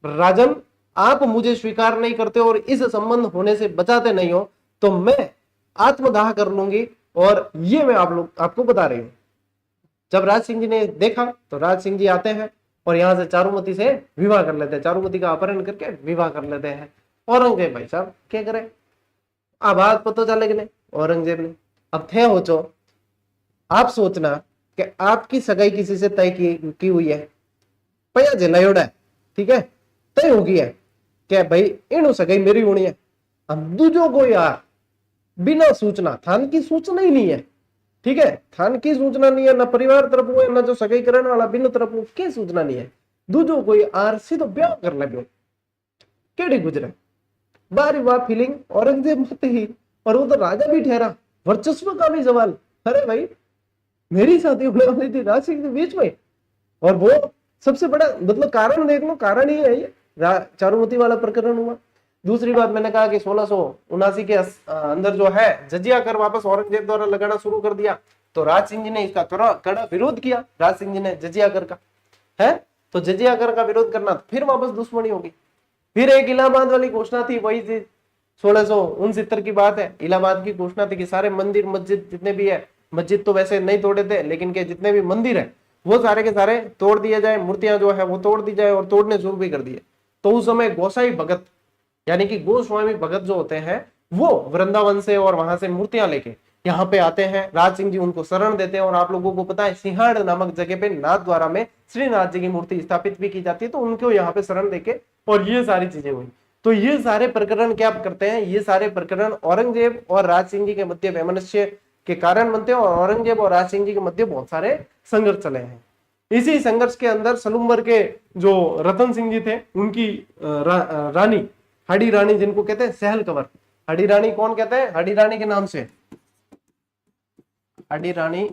राजन आप मुझे स्वीकार नहीं करते और इस संबंध होने से बचाते नहीं हो तो मैं आत्मदाह कर लूंगी, और ये मैं आपको बता रही हूं। जब राज सिंह जी ने देखा तो राज सिंह जी आते हैं और यहां से चारुमती से विवाह कर लेते हैं, चारुमती का अपहरण करके विवाह कर लेते हैं। औरंगजेब भाई साहब क्या करे, आवाज पता चले कि नहीं औरंगजेब ने। अब थे हो चो आप सोचना कि आपकी सगाई किसी से तय की हुई है, पया जिला है, ठीक है, तय होगी है क्या भाई इन सगाई मेरी होनी है। अब दूजो को यार बिना सूचना, थान की सूचना ही नहीं है, ठीक है, थान की सूचना नहीं है, ना परिवार तरफ हुआ ना जो सगाई करने वाला बिन तरफ हो की सूचना नहीं है, दूजो कोई आरसी तो ब्याह कर लगे केड़ी गुजरे बारी वाह फीलिंग औरंगजेब मत ही, और वो तो राजा भी ठहरा, वर्चस्व का भी सवाल। अरे भाई मेरी शादी होने वाली थी राज सिंह के बीच में, और वो सबसे बड़ा मतलब कारण देख लो, कारण ही है ये चारुमती वाला प्रकरण हुआ। दूसरी बात मैंने कहा कि 1679 के अंदर जो है जजिया कर वापस औरंगजेब द्वारा लगाना शुरू कर दिया, तो राज सिंह जी ने इसका कड़ा विरोध किया, राज सिंह जी ने जजिया कर का है, तो जजिया कर का विरोध करना तो फिर वापस दुश्मनी होगी। फिर एक इलाहाबाद वाली घोषणा थी, वही चीज 1669 की बात है, इलाहाबाद की घोषणा थी कि सारे मंदिर मस्जिद जितने भी है, मस्जिद तो वैसे नहीं तोड़े थे लेकिन के जितने भी मंदिर है वो सारे के सारे तोड़ दिए जाए, मूर्तियां जो है वो तोड़ दी जाए, और तोड़ने शुरू भी कर दिए। तो उस समय गोसाई भगत यानी कि गोस्वामी भगत जो होते हैं वो वृंदावन से और वहां से मूर्तियां लेके यहाँ पे आते हैं, राज सिंह जी उनको शरण देते हैं, और आप लोगों को पता है सिंहड़ नामक जगह पे नाथद्वारा में श्रीनाथ जी की मूर्ति स्थापित भी की जाती है, तो उनको यहाँ पे शरण देके और ये सारी चीजें हुई। तो ये सारे प्रकरण क्या करते हैं, ये सारे प्रकरण औरंगजेब और राज सिंह जी के मध्य वैमनस्य के कारण बनते हैं, और औरंगजेब और राज सिंह जी के मध्य बहुत सारे संघर्ष चले हैं। इसी संघर्ष के अंदर सलूम्बर के जो रतन सिंह जी थे, उनकी रानी हडी रानी, जिनको कहते हैं सहल कंवर, हडी रानी कौन कहते हैं, हडी रानी के नाम से, हडी रानी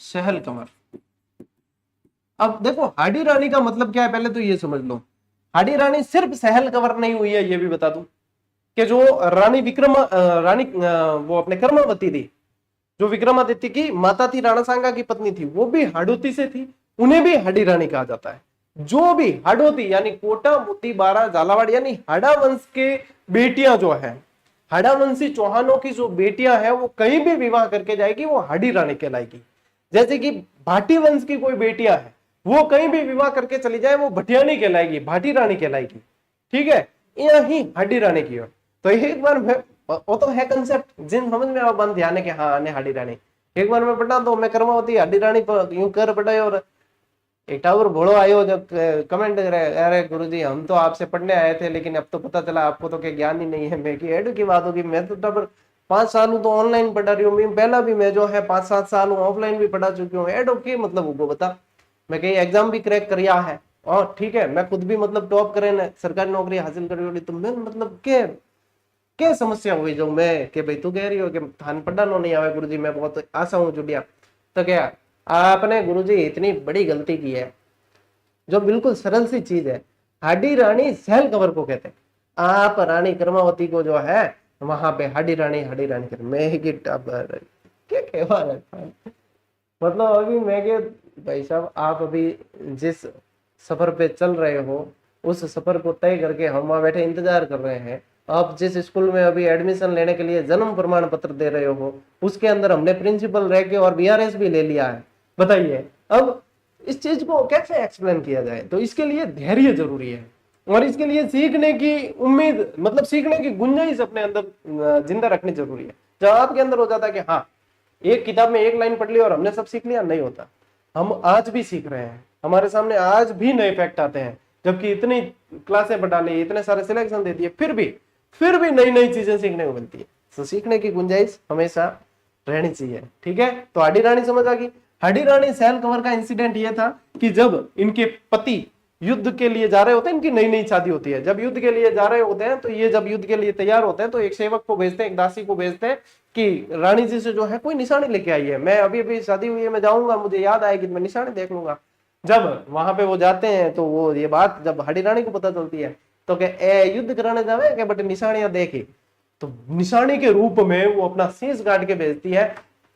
सहल कंवर। अब देखो हाडी रानी का मतलब क्या है, पहले तो ये समझ लो। हाडी रानी सिर्फ सहल कंवर नहीं हुई है, ये भी बता दूं कि जो रानी रानी वो अपने कर्मावती थी, जो विक्रमादित्य की माता थी, राणा सांगा की पत्नी थी, वो भी हाडोती से थी, उन्हें भी हाडी रानी कहा जाता है। जो भी हाडोती यानी कोटा मोती बारा झालावाड़ यानी हाड़ा वंश के बेटियां जो है, हाड़ा वंशी चौहानों की जो बेटियां हैं, वो कहीं भी विवाह करके जाएगी वो हाडी रानी कहलाएगी। जैसे कि भाटी वंश की कोई बेटियां हैं, वो कहीं भी विवाह करके चली जाए वो भटियानी कहलाएगी, भाटी रानी कहलाएगी। ठीक है, यही हाडी रानी की ओर। तो एक बार वो तो है कंसेप्ट, जिन समझ में आओ बंद ध्यान है कि हाँ आने हाडी रानी। एक बार मैं पढ़ा तो मैं कर्मावती हाडी रानी पर यूं कर पढ़ा, और एक टावर भोड़ो आयो जब कमेंट करे, अरे गुरुजी हम तो आपसे पढ़ने आए थे, लेकिन अब तो पता चला आपको तो क्या ज्ञान ही नहीं है। मैं की एड की बात होगी, मैं तो टावर 5 साल हूँ तो ऑनलाइन पढ़ा रही हूँ, पहला भी मैं जो है 5-7 साल हूँ ऑफलाइन भी पढ़ा चुकी हूँ। एड की मतलब वो बता, मैं कहीं एग्जाम भी क्रैक करिया है, और ठीक है मैं खुद भी मतलब टॉप करे ना, सरकारी नौकरी हासिल करी, तो मैं मतलब क्या समस्या हुई जो मैं कि भाई तू कह रही हो कि थान पढ़ानो नहीं आवे गुरुजी, मैं बहुत आशा हूँ जुड़िया। तो क्या आपने गुरुजी इतनी बड़ी गलती की है, जो बिल्कुल सरल सी चीज है। हाडी रानी सहल कंवर को कहते हैं, आप रानी कर्मावती को जो है वहां पे हाडी रानी कर, मैं क्या कहवा है। मतलब अभी मैं के भाई साहब, आप अभी जिस सफर पे चल रहे हो उस सफर को तय करके हम वहां बैठे इंतजार कर रहे हैं। आप जिस स्कूल में अभी एडमिशन लेने के लिए जन्म प्रमाण पत्र दे रहे हो, उसके अंदर हमने प्रिंसिपल रह के और बीआरएस भी ले लिया है। बताइए अब इस चीज को कैसे एक्सप्लेन किया जाए। तो इसके लिए धैर्य जरूरी है, और इसके लिए सीखने की उम्मीद, मतलब सीखने की गुंजाइश अपने अंदर जिंदा रखनी जरूरी है। जब आपके अंदर हो जाता है कि हाँ एक किताब में एक लाइन पढ़ ली और हमने सब सीख लिया, नहीं होता। हम आज भी सीख रहे हैं, हमारे सामने आज भी नए फैक्ट आते हैं, जबकि इतनी क्लासें बढ़ा ली, इतने सारे सिलेक्शन दे दिए, फिर भी नई नई चीजें सीखने को मिलती है। तो सीखने की गुंजाइश हमेशा रहनी चाहिए। ठीक है, तो हाडी रानी समझ आ गई। हाडी रानी सहल कंवर का इंसिडेंट यह था कि जब इनके पति युद्ध के लिए जा रहे होते हैं, इनकी नई नई शादी होती है, जब युद्ध के लिए जा रहे होते हैं, तो ये जब युद्ध के लिए तैयार होते हैं तो एक सेवक को भेजते हैं, एक दासी को भेजते हैं कि रानी जी से जो है कोई निशानी लेके आई है, मैं अभी अभी शादी हुई है, मैं जाऊंगा, मुझे याद आएगी मैं निशानी देख लूंगा। जब वहां पे वो जाते हैं तो वो ये बात जब हाडी रानी को पता चलती है तो क्या युद्ध कराने जावे क्या, बट निशानियां देखी। तो निशानी के रूप में वो अपना शीश गाड़ के भेजती है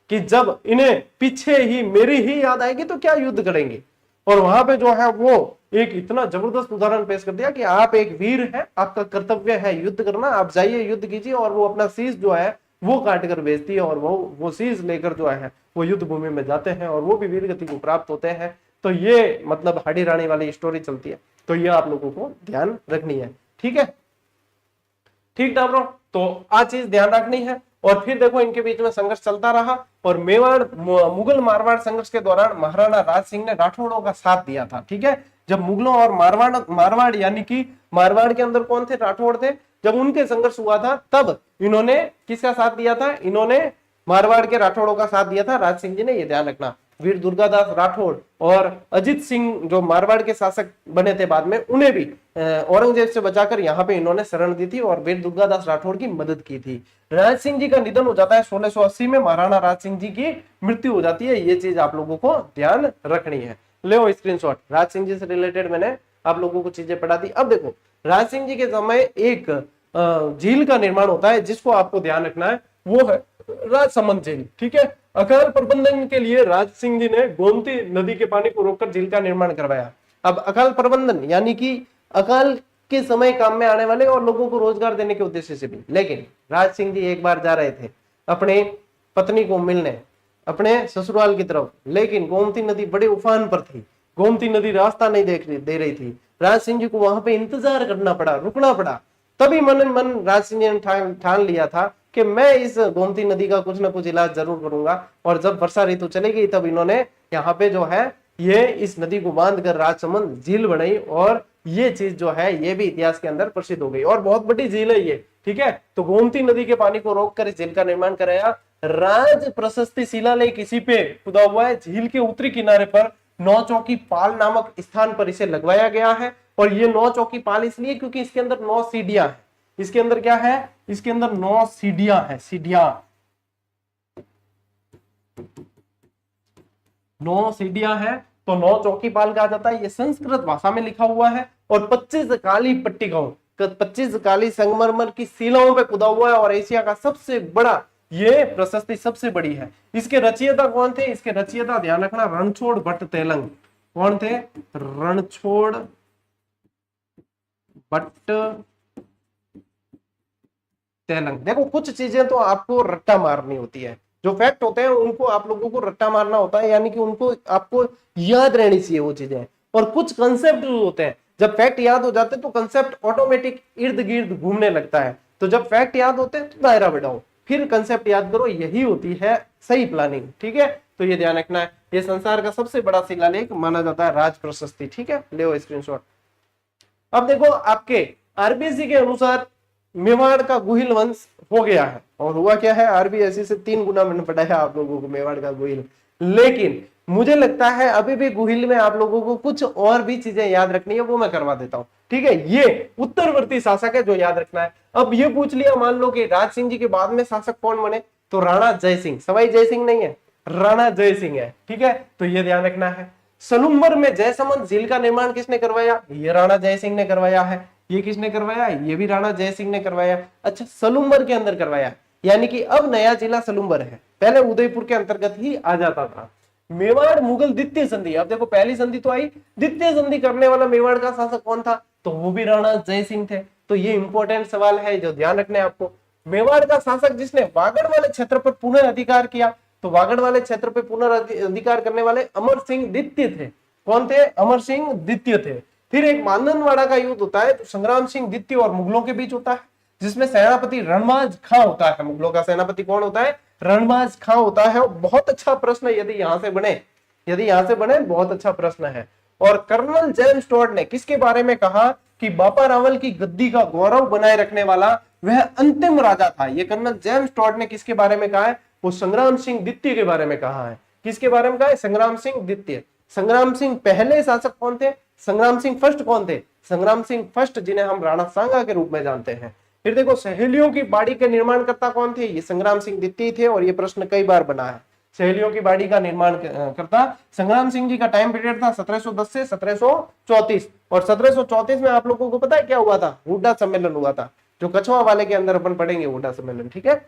कि जब इन्हें पीछे ही मेरी ही याद आएगी तो क्या युद्ध करेंगे। और वहां पे जो है वो एक इतना जबरदस्त उदाहरण पेश कर दिया कि आप एक वीर है, आपका कर्तव्य है युद्ध करना, आप जाइए युद्ध कीजिए। और वो अपना शीश जो है वो काट कर भेजती है, और वो शीश लेकर जो है वो युद्ध भूमि में जाते हैं, और वो भी वीर गति को प्राप्त होते हैं। तो ये मतलब हाडी रानी वाली स्टोरी चलती है। तो ये आप लोगों को ध्यान रखनी है। ठीक है, ठीक ना ब्रो, तो आ चीज ध्यान रखनी है। और फिर देखो इनके बीच में संघर्ष चलता रहा, और मेवाड़ मुगल मारवाड़ संघर्ष के दौरान महाराणा राज सिंह ने राठौड़ों का साथ दिया था। ठीक है, जब मुगलों और मारवाड़ यानी कि मारवाड़ के अंदर कौन थे, राठौड़ थे, जब उनके संघर्ष हुआ था तब इन्होंने किसका साथ दिया था, इन्होंने मारवाड़ के राठौड़ों का साथ दिया था। राज सिंह जी ने, ये ध्यान रखना। वीर दुर्गादास राठौड़ और अजित सिंह जो मारवाड़ के शासक बने थे बाद में, उन्हें भी औरंगजेब से बचाकर यहाँ पे इन्होंने शरण दी थी और वीर दुर्गादास राठौड़ की मदद की थी। राज सिंह जी का निधन हो जाता है 1680 में, महाराणा राज सिंह जी की मृत्यु हो जाती है। ये चीज आप लोगों को ध्यान रखनी है। ले स्क्रीनशॉट, राज सिंह जी से रिलेटेड मैंने आप लोगों को चीजें पढ़ा दी। अब देखो राज सिंह जी के समय एक झील का निर्माण होता है जिसको आपको ध्यान रखना है, वो है राजसमंद झील। ठीक है, अकाल प्रबंधन के लिए राज सिंह जी ने गोमती नदी के पानी को रोककर झील का निर्माण करवाया। अब अकाल प्रबंधन यानी कि अकाल के समय काम में आने वाले और लोगों को रोजगार देने के उद्देश्य से भी। लेकिन राज सिंह जी एक बार जा रहे थे अपने पत्नी को मिलने अपने ससुराल की तरफ, लेकिन गोमती नदी बड़े उफान पर थी, गोमती नदी रास्ता नहीं दे रही थी। राज सिंह जी को वहां पे इंतजार करना पड़ा, रुकना पड़ा। तभी मन मन राज सिंह जी ने ठान लिया था कि मैं इस गोमती नदी का कुछ ना कुछ इलाज जरूर करूंगा। और जब वर्षा ऋतु चली गई तब इन्होंने यहाँ पे जो है ये इस नदी को बांध कर राजसमंद झील बनाई, और ये चीज जो है ये भी इतिहास के अंदर प्रसिद्ध हो गई, और बहुत बड़ी झील है ये, ठीक है। तो गोमती नदी के पानी को रोककर इस झील का निर्माण कराया। राज प्रशस्ति शिलालेख इसी पे खुदा हुआ है। झील के उत्तरी किनारे पर नौ चौकी पाल नामक स्थान पर इसे लगवाया गया है। और ये नौ चौकी पाल इसलिए क्योंकि इसके अंदर 9 सीढ़ियां है। इसके अंदर क्या है? इसके अंदर 9 सीढ़ियां है, सीढ़ियां, 9 सीढ़ियां है, तो 9 चौकी पाल कहा जाता है। ये संस्कृत भाषा में लिखा हुआ है। और 25 काली पट्टिकाओं, 25 काली संगमरमर की शिलाओं पे खुदा हुआ है, और एशिया का सबसे बड़ा ये प्रशस्ति सबसे बड़ी है। इसके रचयिता कौन थे? इसके रचयिता ध्यान रखना रणछोड़ भट्ट तेलंग। कौन थे? रणछोड़ भट्ट तेलंग। देखो कुछ चीजें तो आपको रट्टा मारनी होती है, जो फैक्ट होते हैं उनको आप लोगों को रट्टा मारना होता है, यानी कि उनको आपको याद रहनी चाहिए वो चीजें। और कुछ कंसेप्ट होते हैं, जब फैक्ट याद हो जाते हैं तो कंसेप्ट ऑटोमेटिक इर्द गिर्द घूमने लगता है। तो जब फैक्ट याद होते हैं तो दायरा बढ़ाओ, फिर कंसेप्ट याद करो, यही होती है सही प्लानिंग, ठीक है। तो ये ध्यान रखना है। ये संसार का सबसे बड़ा शिलालेख माना जाता है राज प्रशस्ति, ठीक है। ले स्क्रीनशॉट। अब देखो आपके आरबीएससी के अनुसार मेवाड़ का गुहिल वंश हो गया है, और हुआ क्या है? आरबीएससी से 3 गुना मैंने पढ़ाया आप लोगों को मेवाड़ का गुहिल। लेकिन मुझे लगता है अभी भी गुहिल में आप लोगों को कुछ और भी चीजें याद रखनी है, वो मैं करवा देता हूं, ठीक है। ये उत्तरवर्ती शासक है जो याद रखना है। अब ये पूछ लिया, मान लो कि राज सिंह जी के बाद में शासक कौन बने, तो राणा जय सिंह। सवाई जय सिंह नहीं है, राणा जय सिंह है, ठीक है। तो ये ध्यान रखना है। सलूम्बर में जयसमंद झील का निर्माण किसने करवाया? ये राणा जय सिंह ने करवाया है। ये किसने करवाया? ये भी राणा जय सिंह ने करवाया। अच्छा, सलूम्बर के अंदर करवाया, यानी कि अब नया जिला सलूम्बर है, पहले उदयपुर के अंतर्गत ही आ जाता था। मेवाड़ मुगल द्वितीय संधि। अब देखो पहली संधि तो आई, द्वितीय संधि करने वाला मेवाड़ का शासक कौन था? तो वो भी राणा जय सिंह थे। तो ये इंपॉर्टेंट सवाल है जो ध्यान रखना है आपको। मेवाड़ का शासक जिसने वागड़ वाले क्षेत्र पर पुनः अधिकार किया, तो वागड़ वाले क्षेत्र पर पुनर्अधिकार करने वाले अमर सिंह द्वितीय थे। कौन थे? अमर सिंह द्वितीय थे। फिर एक माननवाड़ा का युद्ध होता है, तो संग्राम सिंह द्वितीय और मुगलों के बीच होता है, जिसमें सेनापति रणबाज खां होता है। मुगलों का सेनापति कौन होता है? रणबाज खां होता है। बहुत अच्छा प्रश्न है, यदि यहां से बने बहुत अच्छा प्रश्न है। और कर्नल जेम्स टॉड ने किसके बारे में कहा कि बापा रावल की गद्दी का गौरव बनाए रखने वाला वह अंतिम राजा था? ये कर्नल जेम्स टॉड ने किसके बारे में कहा है? वो संग्राम सिंह द्वितीय के बारे में कहा है। किसके बारे में कहा है? संग्राम सिंह द्वितीय। संग्राम सिंह पहले शासक कौन थे? संग्राम सिंह फर्स्ट कौन थे? संग्राम सिंह फर्स्ट, जिन्हें हम राणा सांगा के रूप में जानते हैं। फिर देखो सहेलियों की बाड़ी के निर्माणकर्ता कौन थे? ये संग्राम सिंह द्वितीय थे, और ये प्रश्न कई बार बना है। सहेलियों की बाड़ी का निर्माण करता संग्राम सिंह जी का टाइम पीरियड था 1710 से 1734, और 1734 में आप लोगों को पता है क्या हुआ था? हुड्डा सम्मेलन हुआ था, जो कछवा वाले के अंदर अपन पढ़ेंगे हुड्डा सम्मेलन, ठीक है।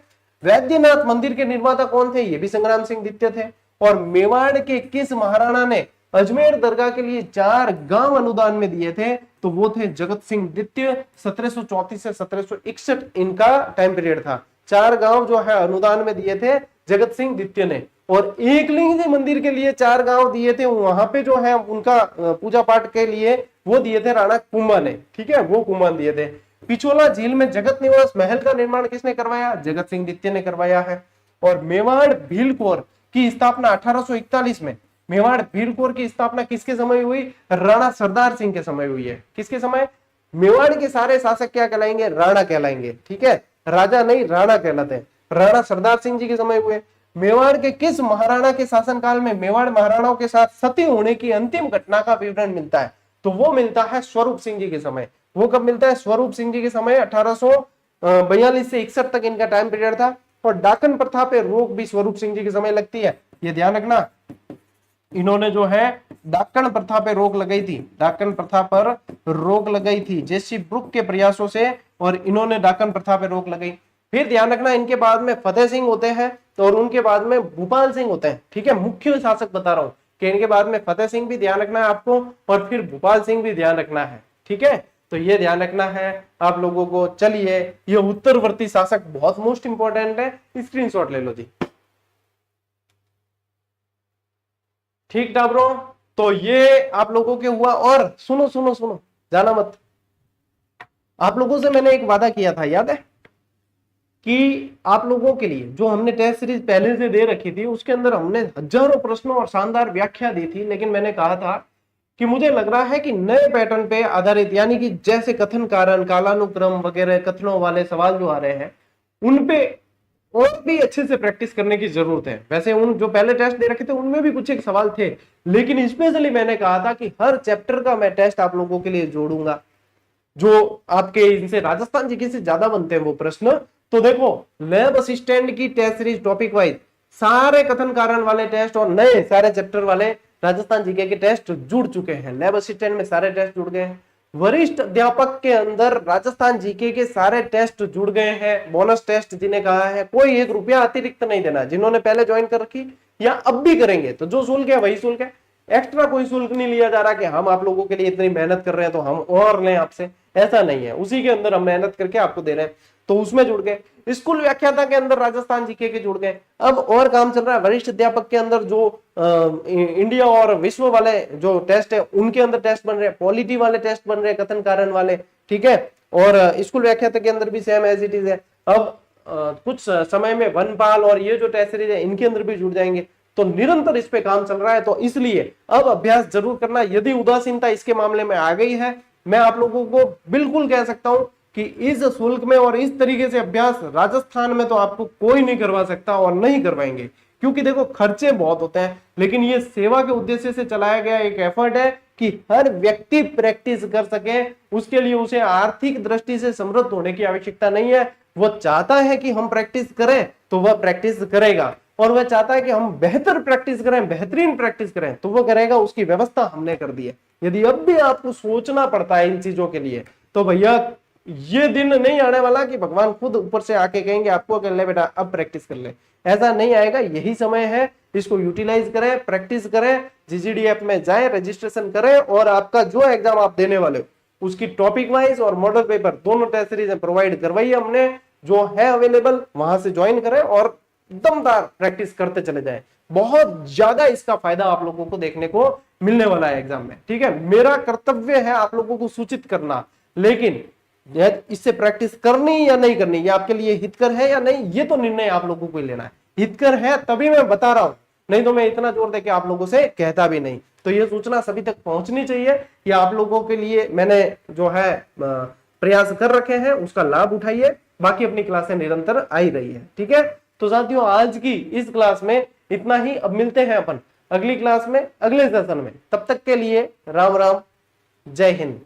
वैद्यनाथ मंदिर के निर्माता कौन थे? ये भी संग्राम सिंह द्वितीय थे। और मेवाड़ के किस महाराणा ने अजमेर दरगाह के लिए 4 गांव अनुदान में दिए थे? तो वो थे जगत सिंह द्वितीय। 1734 से 1761 इनका टाइम पीरियड था। 4 गांव जो है अनुदान में दिए थे जगत सिंह द्वितीय ने। और एकलिंग जी मंदिर के लिए 4 गांव दिए थे, वहां पे जो है उनका पूजा पाठ के लिए वो दिए थे राणा कुंभा ने, ठीक है, वो कुंभा दिए थे। पिछोला झील में जगत निवास महल का निर्माण किसने करवाया? जगत सिंह द्वितीय ने करवाया है। और मेवाड़ भीलकोर की स्थापना 1841 में, मेवाड़ भीलकोर की स्थापना किसके समय हुई? राणा सरदार सिंह के समय हुई है। किसके समय? मेवाड़ के सारे शासक क्या कहलाएंगे? राणा कहलाएंगे, ठीक है, राजा नहीं राणा कहलाते हैं। राणा सरदार सिंह जी के समय हुए। मेवाड़ के किस महाराणा के शासनकाल में मेवाड़ महाराणाओं के साथ सती होने की अंतिम घटना का विवरण मिलता है? तो वो मिलता है स्वरूप सिंह जी के समय। वो कब मिलता है? स्वरूप सिंह जी के समय 1842 से 61 तक इनका टाइम पीरियड था। और डाकन प्रथा पे रोक भी स्वरूप सिंह जी के समय लगती है, ये ध्यान रखना। इन्होंने जो है डाकन प्रथा पे रोक लगाई थी, डाकन प्रथा पर रोक लगाई थी जेसी ब्रुक के प्रयासों से, और इन्होंने डाकन प्रथा पे रोक लगाई। फिर ध्यान रखना इनके बाद में फतेह सिंह होते हैं, और उनके बाद में भूपाल सिंह होते हैं, ठीक है। मुख्य शासक बता रहा हूं कि इनके बाद में फतेह सिंह भी ध्यान रखना है आपको, और फिर भूपाल सिंह भी ध्यान रखना है, ठीक है। तो ये ध्यान रखना है आप लोगों को। चलिए, ये उत्तरवर्ती शासक बहुत मोस्ट इंपॉर्टेंट है, स्क्रीनशॉट ले लो जी। ठीक था ब्रो। तो ये आप लोगों के हुआ। और सुनो सुनो सुनो, जाना मत। आप लोगों से मैंने एक वादा किया था, याद है, कि आप लोगों के लिए जो हमने टेस्ट सीरीज पहले से दे रखी थी उसके अंदर हमने हजारों प्रश्नों और शानदार व्याख्या दी थी, लेकिन मैंने कहा था कि मुझे लग रहा है कि नए पैटर्न पे आधारित, यानी कि जैसे कथन कारण, कालानुक्रम वगैरह कथनों वाले सवाल जो आ रहे हैं उनपे और भी अच्छे से प्रैक्टिस करने की जरूरत है। वैसे उन जो पहले टेस्ट दे रखे थे उनमें भी कुछ एक सवाल थे, लेकिन स्पेशली मैंने कहा था कि हर चैप्टर का मैं टेस्ट आप लोगों के लिए जोड़ूंगा, जो आपके इनसे राजस्थान जीके से ज्यादा बनते हैं वो प्रश्न। तो देखो, लैब असिस्टेंट की टेस्ट सीरीज टॉपिक वाइज सारे कथन कारण वाले टेस्ट और नए सारे चैप्टर वाले राजस्थान जीके के टेस्ट जुड़ चुके हैं। लैब असिस्टेंट में सारे टेस्ट जुड़ गए हैं। वरिष्ठ अध्यापक के अंदर राजस्थान जीके के सारे टेस्ट जुड़ गए हैं। बोनस टेस्ट जिन्हें कहा है, कोई 1 रुपया अतिरिक्त नहीं देना। जिन्होंने पहले ज्वाइन कर रखी या अब भी करेंगे तो जो शुल्क है वही शुल्क है, एक्स्ट्रा कोई शुल्क नहीं लिया जा रहा कि हम आप लोगों के लिए इतनी मेहनत कर रहे हैं तो हम और लें आपसे, ऐसा नहीं है। उसी के अंदर हम मेहनत करके आपको दे रहे हैं, तो उसमें जुड़ गए। स्कूल व्याख्याता के अंदर राजस्थान जीके के जुड़ गए। अब और काम चल रहा है वरिष्ठ अध्यापक के अंदर, जो इंडिया और विश्व वाले जो टेस्ट है उनके अंदर टेस्ट बन रहे हैं, पॉलिटी वाले टेस्ट बन रहे हैं, कथन कारण वाले, ठीक है। और स्कूल व्याख्याता के अंदर भी सेम एज इट इज है। अब कुछ समय में वनपाल और ये जो टेस्ट सीरीज है इनके अंदर भी जुड़ जाएंगे। तो निरंतर इस पे काम चल रहा है, तो इसलिए अब अभ्यास जरूर करना। यदि उदासीनता इसके मामले में आ गई है, मैं आप लोगों को बिल्कुल कह सकता हूं कि इस शुल्क में और इस तरीके से अभ्यास राजस्थान में तो आपको कोई नहीं करवा सकता और नहीं करवाएंगे, क्योंकि देखो खर्चे बहुत होते हैं, लेकिन ये सेवा के उद्देश्य से चलाया गया एक एफर्ट है कि हर व्यक्ति प्रैक्टिस कर सके। उसके लिए उसे आर्थिक दृष्टि से समृद्ध होने की आवश्यकता नहीं है। वो चाहता है कि हम प्रैक्टिस करें तो वह प्रैक्टिस करेगा, और वह चाहता है कि हम बेहतर प्रैक्टिस करें, बेहतरीन प्रैक्टिस करें तो वो करेगा। उसकी व्यवस्था हमने कर दी है। यदि अब भी आपको सोचना पड़ता है इन चीजों के लिए, तो भैया ये दिन नहीं आने वाला कि भगवान खुद ऊपर से आके कहेंगे आपको कि ले बेटा अब प्रैक्टिस कर ले, ऐसा नहीं आएगा। यही समय है, इसको यूटिलाइज करें, प्रैक्टिस करें, जीजीडीएफ में जाएं, रजिस्ट्रेशन करें, और आपका जो एग्जाम आप देने वाले हो उसकी टॉपिक वाइज और मॉडल पेपर दोनों टेस्ट सीरीज प्रोवाइड करवाई हमने, जो है अवेलेबल, वहां से ज्वाइन करें और दमदार प्रैक्टिस करते चले जाएं। बहुत ज्यादा इसका फायदा आप लोगों को देखने को मिलने वाला है एग्जाम में, ठीक है। मेरा कर्तव्य है आप लोगों को सूचित करना, लेकिन इससे प्रैक्टिस करनी या नहीं करनी, ये आपके लिए हितकर है या नहीं, ये तो निर्णय आप लोगों को लेना है। हितकर है तभी मैं बता रहा हूं, नहीं तो मैं इतना जोर देके आप लोगों से कहता भी नहीं। तो ये सूचना सभी तक पहुंचनी चाहिए। ये आप लोगों के लिए मैंने जो है प्रयास कर रखे हैं, उसका लाभ उठाइए। बाकी अपनी क्लासें निरंतर आई रही है, ठीक है। तो साथियों, आज की इस क्लास में इतना ही। अब मिलते हैं अपन अगली क्लास में, अगले सेशन में। तब तक के लिए राम राम, जय हिंद।